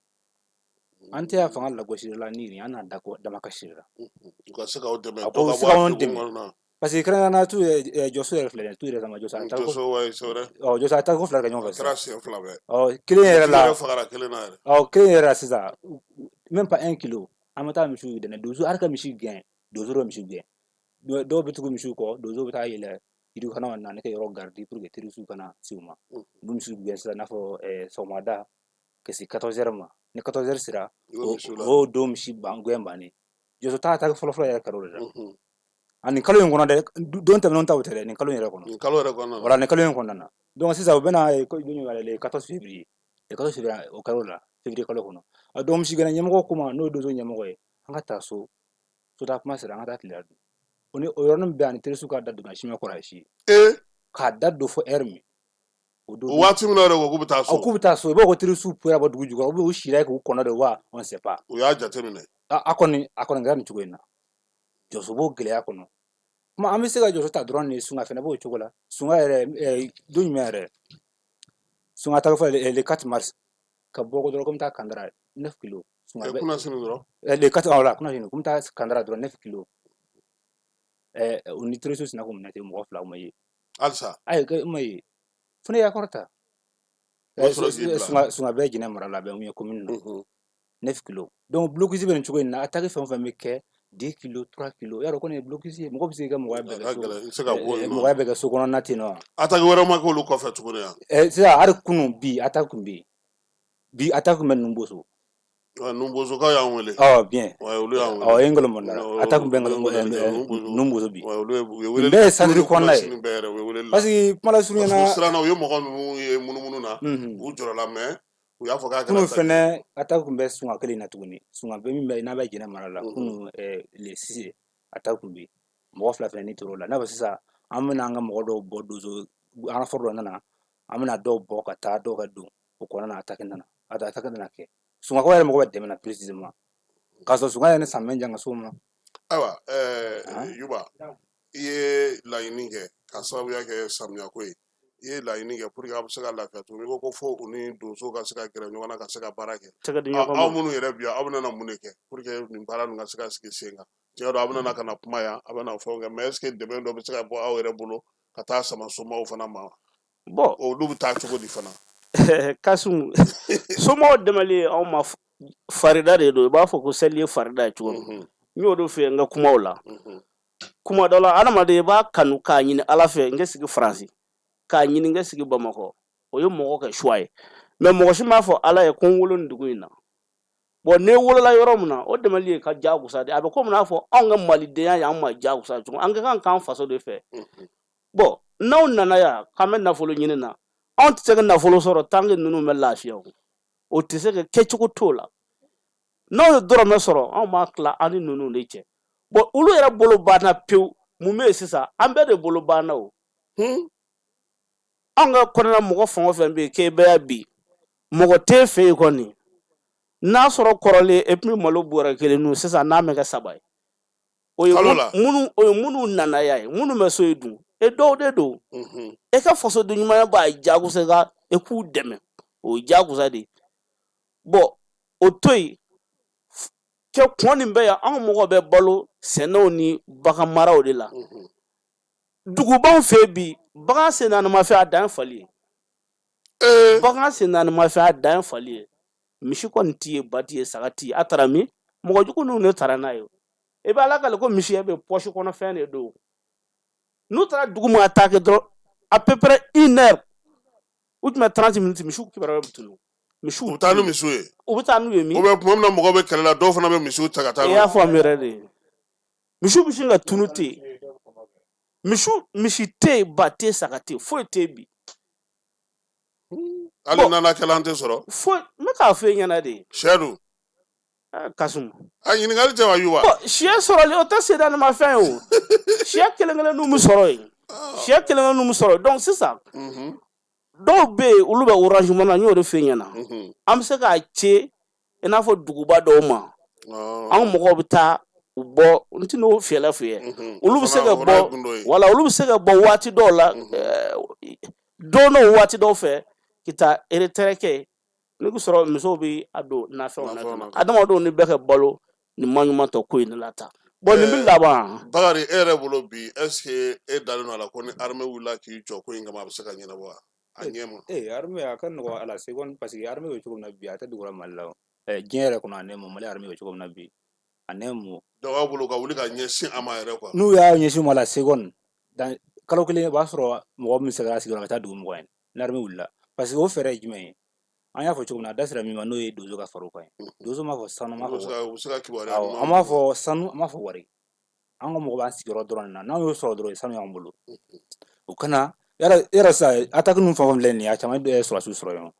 an tɛ y'a fanga lagosi la ni nin an n'a da dama kasi la u ka se k'aw dɛmɛ a ko se k'anw dɛmɛ parce que kɛrɛnkɛrɛnnenya tu jɔso yɛrɛ filɛ tu yɛrɛ kama jɔso a taa jɔso a taa ko fila kɛ ɲɔgɔn fɛ kɛra siɲɛ fila bɛɛ kelen yɛrɛ la fagara kelen na yɛrɛ kelen yɛrɛ la sisan même pas 1 kilo an bɛ taa misiw dɛnɛ donso hali ka misi gɛn donso dɔ misi gɛn dɔw bɛ tugu misiw kɔ donso bɛ taa yɛlɛ yirikana na ne ka yɔrɔ gardi pour que terisiw kana se u ma u bɛ misiw gɛn sisan i n'a fɔ sɔgɔmada ka se 14h ma ni 14h sera o don misi gɛn bannen jɔso ta fɔlɔfɔlɔ yɛrɛ kɛra o de la ani kalo in kɔnɔ dɛ don tɛmɛnenw ta o tɛ dɛ nin kalo in yɛrɛ kɔnɔ voilà nin kalo in kɔnɔna na donc sisan u bɛna le 14 février le 14 février o kɛra o la février kalo kɔnɔ a donc misi gɛnna ɲɛmɔgɔ kuma n'o ye donso ɲɛmɔgɔ ye an ka taa so taa kuma sera an ka taa tile dun o yɔrɔnin bɛɛ ani terisiw ka da don ka simɛ kɔrɔ a si k'a da don fo heure min o waati min na yɛrɛ ko k'u bɛ taa so k'u bɛ taa so i b'a fɔ ko terisiw puyara bɔ dugu jukɔrɔ ou bien u sira k'u kɔnɔ de wa on sait pas u y'a jateminɛ a kɔni kɛra nin cogo in na jɔso b'o gɛlɛya kɔnɔ kuma an bɛ se ka jɔso ta dɔrɔn ni sunga fɛnɛ b'o cogo la sunga yɛrɛ don jumɛn yɛrɛ sunga ta fɔ le 4 mars ka bɔ ko dɔrɔn ko n bɛ taa kandara 9 kilos sunga bɛ kuna sini dɔrɔn le 4 voilà kuna sini ko n bɛ taa kandara dɔrɔn 9 kilos o ni terisiw sina ko minɛ ten mɔgɔ fila o ma ye halisa ayi o ma ye fo ne y'a kɔrɔ ta sunga bɛɛ jinɛ mara la bɛn mun ye commune na 9 kilos donc blocus bɛ nin cogo in na attaque fɛn o fɛn bɛ kɛ 2 kilos 3 kilos yarɔ ko nin ye blocus ye mɔgɔ bɛ se ka mɔgɔya bɛɛ kɛ so kɔnɔna ten nɔ attaque wɛrɛ ma k'olu kɔfɛ tuguni yan sisan hali kunun bi attaque kun bɛ yen bi attaque kun bɛ Numboso Numbosokaw y'an wele bien olu y'an wele ye Ngolomondara attaque kun bɛ Numboso bi nin bɛɛ ye sandiri kɔnɔna ye parce que kuma la surunya na siranna u ye mɔgɔ ninnu ye munumunu na u jɔrɔla mais u y'a fɔ k'a kɛra kunun fɛnɛ attaque kun bɛ sunga kelen na tuguni sunga bɛ min bɛ n'a bɛ jɛnɛ mara la kunun le 6 attaque kun bɛ mɔgɔ fila fɛnɛ ni tor'o la n'a fɔ sisan an bɛna an ka mɔgɔ dɔw bɔ donso an fɔlɔ dɔ nana an bɛna dɔw bɔ ka taa dɔw ka don o kɔnɔna na attaque nana kɛ sungakaw yɛrɛ mɔgɔ bɛ dɛmɛ na précisément k'a sɔrɔ sunga yɛrɛ ni samiyɛ jan ka s'o ma ayiwa Yuba i ye laɲini kɛ ka sababuya kɛ samiya ko ye i ye laɲini kɛ pour que a bɛ se ka lafiya tuguni i ko fo u ni donso ka se ka gɛrɛ ɲɔgɔn na ka se ka baara kɛ aw minnu yɛrɛ bi yan aw bɛna mun de kɛ pour que nin baara ninnu ka se ka sigi sen kan tiɲɛ don aw bɛna ka na kuma yan a bɛna fɛnw kɛ mais est ce que dɛmɛ dɔ bɛ se ka bɔ aw yɛrɛ bolo ka taa sama somaw fana ma bon olu bɛ taa cogo di fana Kasum somaw dɛmɛli anw ma farida de don i b'a fɔ ko seli ye farida ye cogo min n y'o de fɛ n ka kumaw la kuma dɔ la adamaden i b'a kanu k'a ɲini ala fɛ n ka sigi faransi k'a ɲini n ka sigi bamakɔ o ye mɔgɔ ka choix ye mais mɔgɔ si m'a fɔ ala ye ko n wolo nin dugu in na bon ne wolola yɔrɔ min na o dɛmɛli ye ka diyagosa de a bɛ komi n'a fɔ anw ka malidenya y'an ma diyagosa cogo an ka kan k'an faso de fɛ bon n'aw nana yan k'an bɛ nafolo ɲini na anw tɛ se ka nafolo sɔrɔ tant que ninnu bɛ lafiya o tɛ se ka kɛcogo t'o la n'aw ye dɔrɔmɛ sɔrɔ anw b'a tila an ni ninnu de cɛ bon olu yɛrɛ bolo banna pewu mun bɛ yen sisan an bɛɛ de bolo banna o anw ka kɔnɔna mɔgɔ fɛn o fɛn bɛ yen k'e bɛ bi mɔgɔ t'e fɛ yen kɔni n'a sɔrɔ kɔrɔlen et puis malo bɔrɛ kelen nun sisan n'a mɛ kɛ 3 ye o ye minnu nana yan ye minnu bɛ so ye dun e dɔw de don e ka fasoden ɲumanya b'a jagosa ka e k'u dɛmɛ o ye jagosa de bon o to yen kɛ kɔn nin bɛ yan anw mɔgɔ bɛ balo sɛnɛw ni bagan maraw de la dugubaw fɛ bi bagan sen naani ma fɛ a dan fali ye bagan sen naani ma fɛ a dan fali ye misi kɔni t'i ye ba t'i ye saga t'i ye a taara min mɔgɔ jugu ninnu de taara n'a ye i bɛ ala k'ale ko misiya bɛ pɔsi kɔnɔ fɛn de don n'u taara dugu ma attaquer dɔrɔn à peu près 1 heure u tun bɛ 30 minutes misiw kibaruya bɛ tunu misiw u bɛ taa ni misiw ye u bɛ taa n'u ye min ou bien tuma min na mɔgɔw bɛ kɛlɛ la dɔw fana bɛ misiw ta ka taa i y'a faamu yɛrɛ de misiw bɛ sin ka tunu ten misi tɛ yen ba tɛ yen saga tɛ yen foyi tɛ yen bi hali nana kɛla an tɛ sɔrɔ foyi n bɛ k'a fɔ e ɲɛna de sɛ dun Kasum a ɲininkali tɛ wa Yuba sɛ sɔrɔli o tɛ sedanimafɛn ye o sɛ kelen-kelenninw bɛ sɔrɔ yen sɛ kelen-kelenninw bɛ sɔrɔ donc sisan dɔw bɛ yen olu bɛ orange na n y'o de f'i ɲɛna an bɛ se k'a ci i n'a fɔ duguba dɔw ma an mɔgɔw bɛ taa u bɔ n tɛ n'o fiyɛla f'i ye olu bɛ se ka bɔ wala olu bɛ se ka bɔ waati dɔw la don dɔw waati dɔw fɛ ka taa ereterɛ kɛ ne bɛ sɔrɔ musow bɛ a don nafɛnw na adamadenw ni bɛɛ ka balo ni maɲuman tɔ ko in de la tan bon nin bɛ laban Bakari e yɛrɛ bolo bi est-ce que e dalen don a la ko ni armée wulila k'i jɔ ko in kama a bɛ se ka ɲɛnabɔ wa a ɲɛ ma armée a ka nɔgɔ ala seconde parce que armée bɛ cogo min na bi a tɛ dugula Mali la diɲɛ yɛrɛ kɔnɔ a nɛma Mali armée bɛ cogo min na bi a nɛma donc aw bolo ka wuli ka ɲɛsin a ma yɛrɛ quoi n'u y'a ɲɛsin ma la seconde dans kalo kelen o b'a sɔrɔ mɔgɔ min sɛgɛnna sigiyɔrɔ ka taa dugu mɔgɔ ye ni armée wulila parce que o fɛɛrɛ ye jumɛn ye an y'a fɔ cogo min na a da sera min ma n'o ye dozo ka faro kan ye dozo m'a fɔ sanu m'a fɔ an m'a fɔ sanu an m'a fɔ wari an ka mɔgɔ b'an sigiyɔrɔ dɔrɔn na n'an y'o sɔrɔ dɔrɔn sanu y'an bolo o kana yɛrɛ sa attaque ninnu fɛn o fɛn filɛ nin ye a caman ye sɔrɔsiw sɔrɔ yen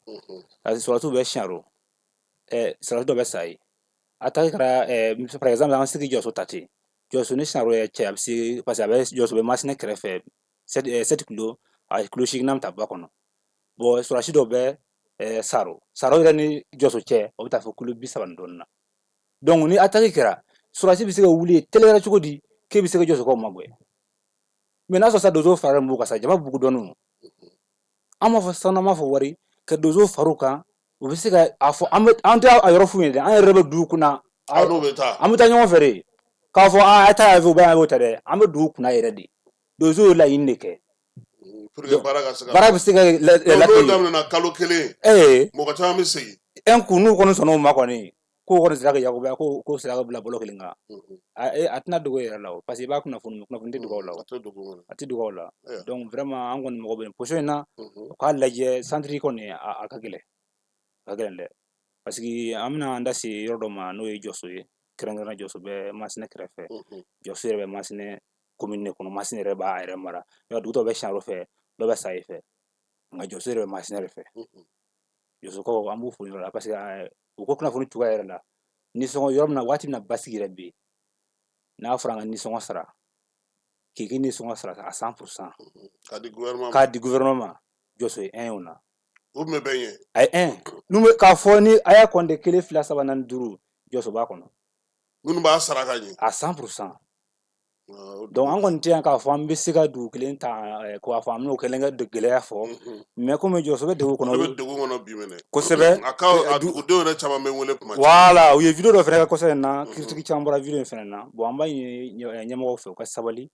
parce que sɔrɔsiw bɛ siɲaro sɔrɔsi dɔ bɛ sa ye attaque kɛra par exemple an sigi jɔso ta ten jɔso ni siɲaro ye cɛ a bɛ se parce que a bɛ jɔso bɛ masinɛ kɛrɛfɛ 7 kilo a kilo 8 bɛ taa ba kɔnɔ bon sɔrɔsi dɔ bɛ saro yɛrɛ ni jɔso cɛ o bɛ taa fɔ kilo 30 ni dɔɔnin na donc ni attaque kɛra sɔrɔsi bɛ se ka wuli teliyara cogo di k'e bɛ se ka jɔsɔkaw ma bɔ mais n'a sɔrɔ sa dozo faralen b'u kan sa jama bugu dɔɔnin an m'a fɔ sanu an m'a fɔ wari ka dozo far'u kan u bɛ se ka a fɔ an tɛ a yɔrɔ f'u ye dɛ an yɛrɛ bɛ dugu kunna an bɛ taa ɲɔgɔn fɛ de k'a fɔ a taa a fɛ u b'a y'o ta dɛ an bɛ dugu kunna yɛrɛ de dozo ye laɲini de kɛ baara bɛ se ka n'o daminɛna kalo kelen mɔgɔ caman bɛ segin kun n'u kɔni sɔnn'o ma kɔni ko kɔni sera ka yakubaya ko sera ka bila bolo kelen kan a tɛna dogo yɛrɛ la parce que i b'a kunnafoni tɛ dogo la a tɛ dogo la donc vraiment an kɔni mɔgɔ bɛ position in na u k'a lajɛ centre kɔni a ka gɛlɛn dɛ parce que an bɛna an da se yɔrɔ dɔ ma n'o ye jɔso ye kɛrɛnkɛrɛnnen jɔso bɛ masinɛ kɛrɛfɛ jɔso yɛrɛ bɛ masinɛ commune de kɔnɔ masinɛ yɛrɛ b'a yɛrɛ mara dugu dɔ bɛ siɲaro fɛ dɔ bɛ saye fɛ nka jɔso yɛrɛ bɛ masinɛ de fɛ jɔsokaw an b'u fo yɔrɔ la parce que u ko kunnafoni cogoya yɛrɛ la nisɔngɔ yɔrɔ min na waati min na basigi yɛrɛ bɛ yen n'a fɔra an ka nisɔngɔ sara k'i nisɔngɔ sara a 100% k'a di gouvernement ma jɔso ye 1 o na o tun bɛ bɛn ye a ye 1 k'a fɔ ni a y'a compter 1 2 3 4 5 jɔso b'a kɔnɔ minnu b'a sara ka ɲɛ a 100% donc an kɔni tɛ yan k'a fɔ an bɛ se ka dugu kelen ta k'a fɔ an bɛn'o kelen kɛ gɛlɛya fɔ mais komi jɔso bɛ degun kɔnɔ bi mɛnɛ kosɛbɛ a dugudenw yɛrɛ caman bɛ wele kuma voilà u ye video dɔ fɛnɛ kɛ kɔsɛ in na critique caman bɔra video in fɛnɛ na bon an b'a ɲini ɲɛmɔgɔw fɛ u ka sabali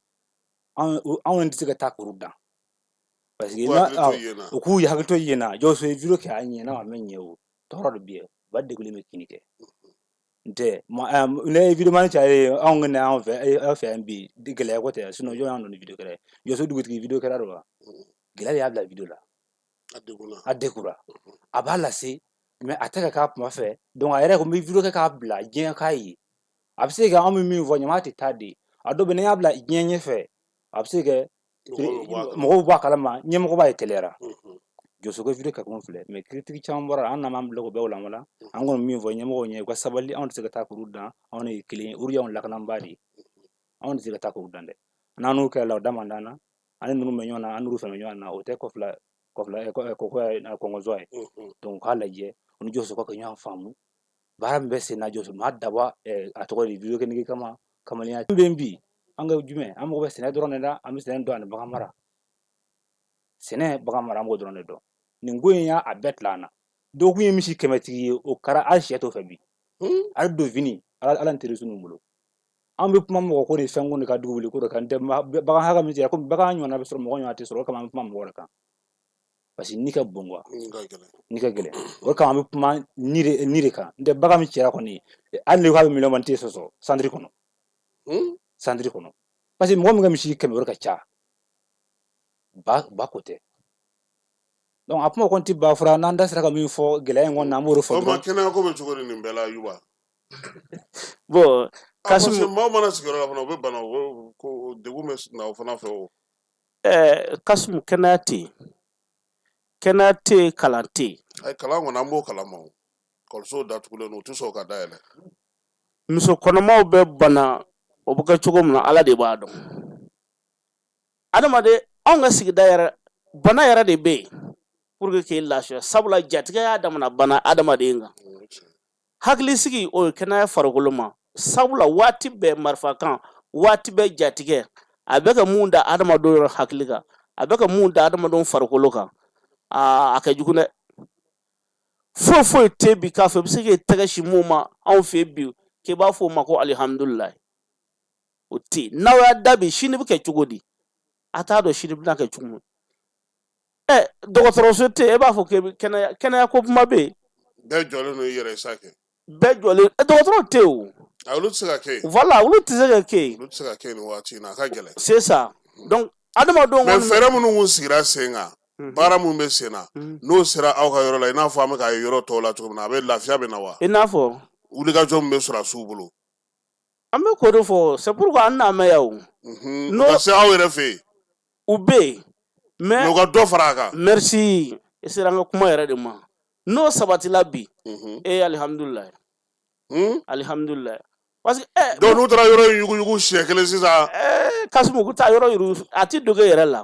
anw tɛ se ka taa kuru dan parce que u k'u hakili to yen na jɔso ye video kɛ a ɲɛna a ma ɲɛ o tɔɔrɔ de bɛ yen u ba degulen bɛ kini kɛ nte ne video mani cari anw ngene anw fɛ yan bi gɛlɛya ko tɛ sinon jɔn y'an dɔn ni video kɛra jɔso dugutigi video kɛra do wa gɛlɛya de y'a bila video la a dekura a b'a lase mais a tɛ ka k'a kuma fɛ donc a yɛrɛ ko n bɛ video kɛ k'a bila diɲɛ k'a ye a bɛ se ka anw bɛ min fɔ ɲama tɛ taa de a dɔw bɛ n'i y'a bila diɲɛ ɲɛfɛ a bɛ se ka mɔgɔw bɔ a kalama ɲɛmɔgɔ b'a ye teliyara jɔso ka video kɛ kun filɛ mais critique caman bɔra an n'an bila o bɛɛ wala an kɔni min fɔ ɲɛmɔgɔw ɲɛ u ka sabali anw tɛ se ka taa kuru dan anw ye kelen ye olu y'anw lakanabaa de ye anw tɛ se ka taa kuru dan dɛ n'an n'u kɛra la o da man d'an na ani ninnu bɛ ɲɔgɔn na an n'olu fana bɛ ɲɔgɔn na o tɛ kɔngɔzɔ ye donc k'a lajɛ u ni jɔso ka ɲɔgɔn faamu baara min bɛ sen na jɔso ma dabɔ a tɔgɔ de video kɛ kama kamalenya bɛ bi an ka jumɛn an mago bɛ sɛnɛ dɔrɔn de la an bɛ sɛnɛ dɔn ani bagan mara sɛnɛ bagan mara an b'o dɔrɔn de dɔn nin ko in y'a bɛɛ tila an na dɔw kun ye misi 100 ye o kɛra hali sɛ t'o fɛ bi hali donfini ala ni terisu ninnu bolo an bɛ kuma mɔgɔ ko de fɛn ko de ka dugu wuli ko de kan tɛ bagan hakɛ min cɛ ko bagan ɲɔgɔnna bɛ sɔrɔ mɔgɔ ɲɔgɔn tɛ sɔrɔ o kama an bɛ kuma mɔgɔ de kan parce que ni ka bon quoi ni ka gɛlɛn o kama an bɛ kuma ni de kan n tɛ bagan min cɛra kɔni hali ni k'a bɛ miliyɔn man tɛ sɔsɔ santiri kɔnɔ parce que mɔgɔ min ka misi 100 o de ka ca ba ko tɛ donc a kuma kɔni tɛ ba fura n'an da sera ka min fɔ gɛlɛya in kɔni na an b'o de fɔ dɔrɔn kɛnɛya ko bɛ cogo di nin bɛɛ la Ayuba bon parce que maaw mana sigiyɔrɔ la fana u bɛ bana ko degun bɛ na o fana fɛ o Kasum kɛnɛya tɛ yen kalan tɛ yen ayi kalan kɔni an b'o kalama o ekɔlisow datugulen don u tɛ sɔn ka dayɛlɛ muso kɔnɔmaw bɛ bana o bɛ kɛ cogo min na Ala de b'a dɔn adamaden anw ka sigida yɛrɛ bana yɛrɛ de bɛ yen pour que k'e lafiya sabula jatigɛ y'a damana bana adamaden kan hakilisigi o ye kɛnɛya farikolo ma sabula waati bɛɛ marifa kan waati bɛɛ jatigɛ a bɛ ka mun da adamadenw yɛrɛ hakili kan a bɛ ka mun da adamadenw farikolo kan a ka jugu dɛ foyi foyi tɛ bi k'a fɔ i bɛ se k'i tɛgɛ si mun ma anw fɛ bi k'i b'a fɔ o ma ko alihamudulilayi o tɛ yen n'aw y'a da bi sini bɛ kɛ cogo di a t'a dɔn sini bɛna kɛ cogo min dɔgɔtɔrɔso tɛ yen e b'a fɔ k'i kɛnɛya ko kuma bɛ yen bɛɛ jɔlen don i yɛrɛ sa kɛ bɛɛ jɔlen dɔgɔtɔrɔ tɛ yen o olu tɛ se ka kɛ yen voilà olu tɛ se ka kɛ yen olu tɛ se ka kɛ yen nin waati in na a ka gɛlɛn c'est ça donc adamadenw mais fɛɛrɛ minnu kun sigira sen kan baara mun bɛ sen na n'o sera aw ka yɔrɔ la i n'a fɔ an bɛ k'a ye yɔrɔ tɔw la cogo min na a bɛ lafiya bɛ na wa i n'a fɔ wulikajɔ min bɛ sɔrɔ a sugu bolo an bɛ k'o de fɔ c'est pourquoi an n'a mɛn yan o ka se aw yɛrɛ fɛ yen u bɛ yen mais u ka dɔ fara a kan merci i sera an ka kuma yɛrɛ de ma n'o sabatila bi alihamudulilayi alihamudulilayi parce que donc n'u taara yɔrɔ in yuguyugu siɲɛ kelen sisan Kasimu ku taa yɔrɔ yiru a ti doge yɛrɛ la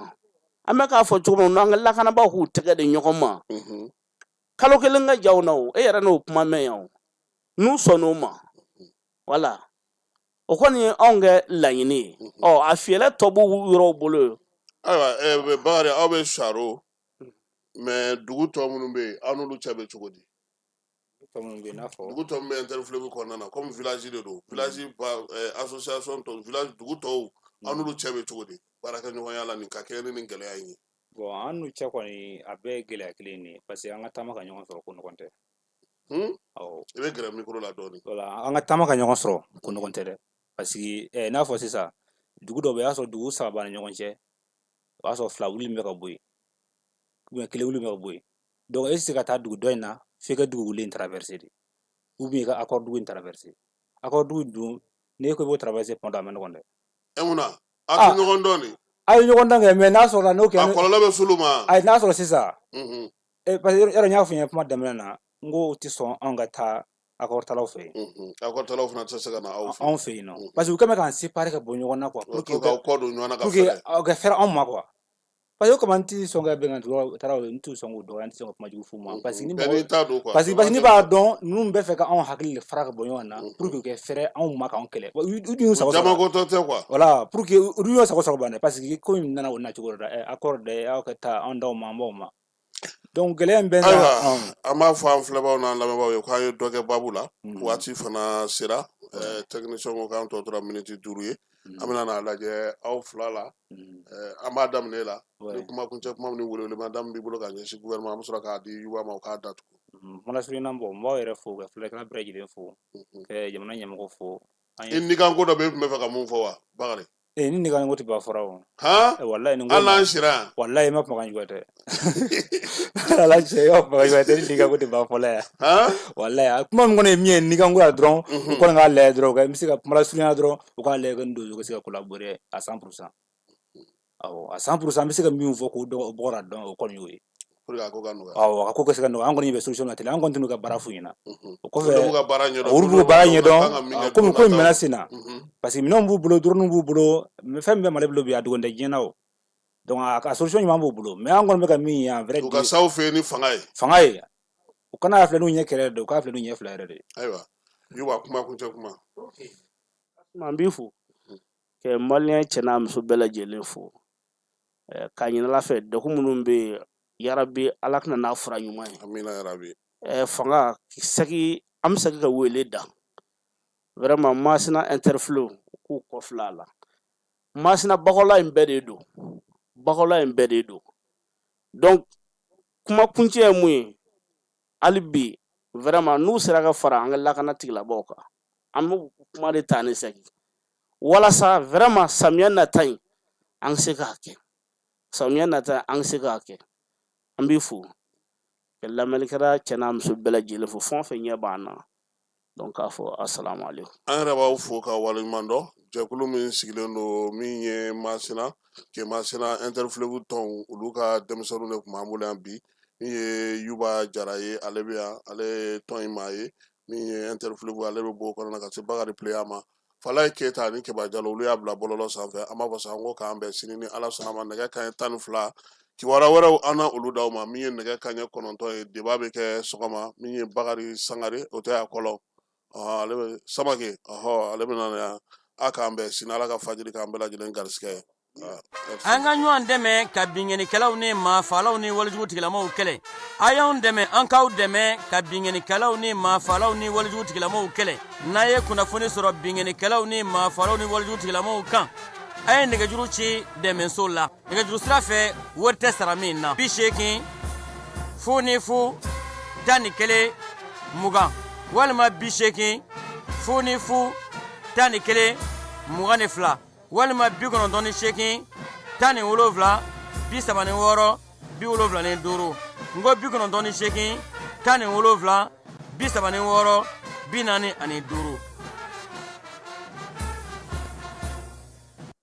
an bɛ k'a fɔ cogo min na an ka lakanabaaw k'u tɛgɛ di ɲɔgɔn ma kalo kelen ka ja u na o e yɛrɛ n'o kuma mɛn yan o n'u sɔnn'o ma wala o kɔni ye anw kɛ laɲini ye a fiyɛlɛ tɔ b'u yɔrɔw bolo ayiwa Bakari aw bɛ Saro mais dugu tɔ minnu bɛ yen aw n'olu cɛ bɛ cogo di dugu tɔ min bɛ Interfleuve kɔnɔna na comme village de don village association tɔ village dugu tɔw aw n'olu cɛ bɛ cogo di baarakɛɲɔgɔnya la nin ka kɛ ni nin gɛlɛya in ye bon an n'u cɛ kɔni a bɛɛ ye gɛlɛya kelen de ye parce que an ka taama ka ɲɔgɔn sɔrɔ ko ɲɔgɔn tɛ i bɛ gɛrɛ micro la dɔɔni voilà an ka taama ka ɲɔgɔn sɔrɔ ko ɲɔgɔn tɛ dɛ parce que n'a fɔ sisan dugu dɔ bɛ yen o y'a sɔrɔ dugu saba b'a ni ɲɔgɔn cɛ o y'a sɔrɔ fila wuli min bɛ ka bɔ yen ou kelen wuli min bɛ ka bɔ yen donc e tɛ se ka taa dugu dɔ in na f'i ka dugu wuli in traverser de ou bien i ka accord dugu in traverser accord dugu dun n'e ko i b'o traverser tuma dɔ a ma nɔgɔn dɛ munna aw tɛ ɲɔgɔn dɔn ni a ye ɲɔgɔn dan kɛ mais n'a sɔrɔ n'o kɛ a kɔlɔlɔ bɛ s'olu ma ayi n'a sɔrɔ sisan parce que yɔrɔ n y'a fɔ n ye kuma daminɛ na n ko o tɛ sɔn anw ka taa accord talaw fɛ yen accord talaw fana tɛ se ka na aw fɛ anw fɛ yen nɔ parce que u kɛn bɛ k'an séparer ka bɔ ɲɔgɔn na quoi pour que k'aw kɔ don ɲɔgɔn na ka pour que fɛrɛ aw ka fɛrɛ anw ma quoi parce que o kama n tɛ sɔn ka bɛnkan talaw n t'u sɔn k'u dɔgɔya n tɛ sɔn ka kuma jugu f'u ma parce que ni b'a dɔn ninnu bɛ fɛ ka anw hakili de fara ka bɔ ɲɔgɔn na pour que u kɛ fɛrɛ anw ma k'anw kɛlɛ u dun y'u sago jama ko tɔ tɛ quoi voilà pour que u dun y'u sago ban dɛ parce que ko in nana o nacogo dɔ la accord de aw ka taa anw d'aw ma an b'aw ma donc gɛlɛya in bɛ ayiwa an b'a fɔ an filɛbaaw n'an lamɛnbaaw ye k'an ye dɔ kɛ baabu la waati fana sera technicien ko k'an tɔ tora miniti 5 ye an bɛna n'a lajɛ aw fila la an b'a daminɛ la ni kuma kuncɛ kuma ni welewelema da min b'i bolo ka ɲɛsin gouvernement an bɛ sɔrɔ k'a di Yuba ma o k'a datugu mana surunya bɔ n b'aw yɛrɛ fo ka filɛkɛla bɛɛ lajɛlen fo ka jamana ɲɛmɔgɔ fo i nikan ko dɔ bɛ e tun bɛ fɛ ka mun fɔ wa Bakari ni nikan ko tɛ ban fɔra o wallahi ni Allah sira wallahi ma kuma kan jugu tɛ ala cɛ y'o kuma jugu tɛ ni nikan ko tɛ ban fɔla yan wallahi kuma min kɔni ye min ye nikan ko la dɔrɔn u kɔni k'a lajɛ dɔrɔn ka se ka kuma surunya dɔrɔn u k'a lajɛ ko nin don ka se ka collaborer à 100% awɔ à 100% an bɛ se ka min fɔ k'o dɔn o bɔra dɔn o kɔni y'o ye pour que a ko ka nɔgɔya awɔ a ko ka se ka nɔgɔya an kɔni bɛ solution na teliya an kɔni tɛn'u ka baara f'u ɲɛna o kɔfɛ olu b'u ka baara ɲɛdɔn olu b'u baara ɲɛdɔn komi ko in mɛnna sen na parce que minɛnw b'u bolo drone b'u bolo fɛn min bɛ Mali bolo bi a dogolen tɛ diɲɛ na o donc a solution ɲuman b'u bolo mais an kɔni bɛ ka min ye en vrai u ka s'aw fɛ yen ni fanga ye u kana filɛ n'u ɲɛ kɛrɛ de u k'a filɛ n'u ɲɛ fila yɛrɛ de ayiwa Yuba kuma kuncɛ kuma an b'i fo ka maliyɛn cɛ n'a muso bɛɛ lajɛlen fo k'a ɲini Ala fɛ degun minnu bɛ yen yarabi Ala kana n'a fura ɲuman ye amina yarabi fanga an bɛ segin ka wele da vraiment Masina Interfleuve k'u kɔfilɛ a la Masina Bakɔla in bɛɛ de don donc kuma kuncɛ ye mun ye hali bi vraiment n'u sera ka fara an ka lakana tigilabaw kan an bɛ kuma de ta ni sɛgi walasa vraiment samiya nata in an se k'a kɛ an b'i fo ka lamɛnnikɛla cɛ n'a muso bɛɛ lajɛlen fo fɛn o fɛn ɲɛ b'an na donc k'a fɔ assalamu alaikum an yɛrɛ b'aw fo ka waleɲuman dɔn jɛkulu min sigilen don min ye Masina Interfleuve tɔnw olu ka denmisɛnninw de tun b'an bolo yan bi min ye Yuba Jara ye ale bɛ yan ale ye tɔn in maa ye min ye Interfleuve ale bɛ bɔ o kɔnɔ na ka se Bakari Pleya ma Falaye Keyita ani Keba Jalo olu y'a bila bɔlɔlɔ sanfɛ an b'a fɔ sa n ko k'an bɛn sini ni Ala sɔnna ma nɛgɛ kanɲɛ 12 kiwara wɛrɛw an na olu d'aw ma min ye nɛgɛ kaɲɛ 9 ye débat bɛ kɛ sɔgɔma min ye Bakari Sangare o tɛ a kɔlɔ ale bɛ Samake ale bɛ na yan a k'an bɛn sini Ala ka fajiri k'an bɛɛ lajɛlen garisigɛ an ka ɲɔgɔn dɛmɛ ka binkɛnikɛlaw ni maafalaw ni walijugu tigilamaw kɛlɛ a y'anw dɛmɛ an k'aw dɛmɛ ka binkɛnikɛlaw ni maafalaw ni walijugu tigilamaw kɛlɛ n'a ye kunnafoni sɔrɔ binkɛnikɛlaw ni maafalaw ni walijugu tigilamaw kan a ye nɛgɛjuru ci dɛmɛso la nɛgɛjuru sira fɛ wari tɛ sara min na 80 00 11 20 walima 80 00 11 22 walima 98 17 76 75 ngo 98 17 76 45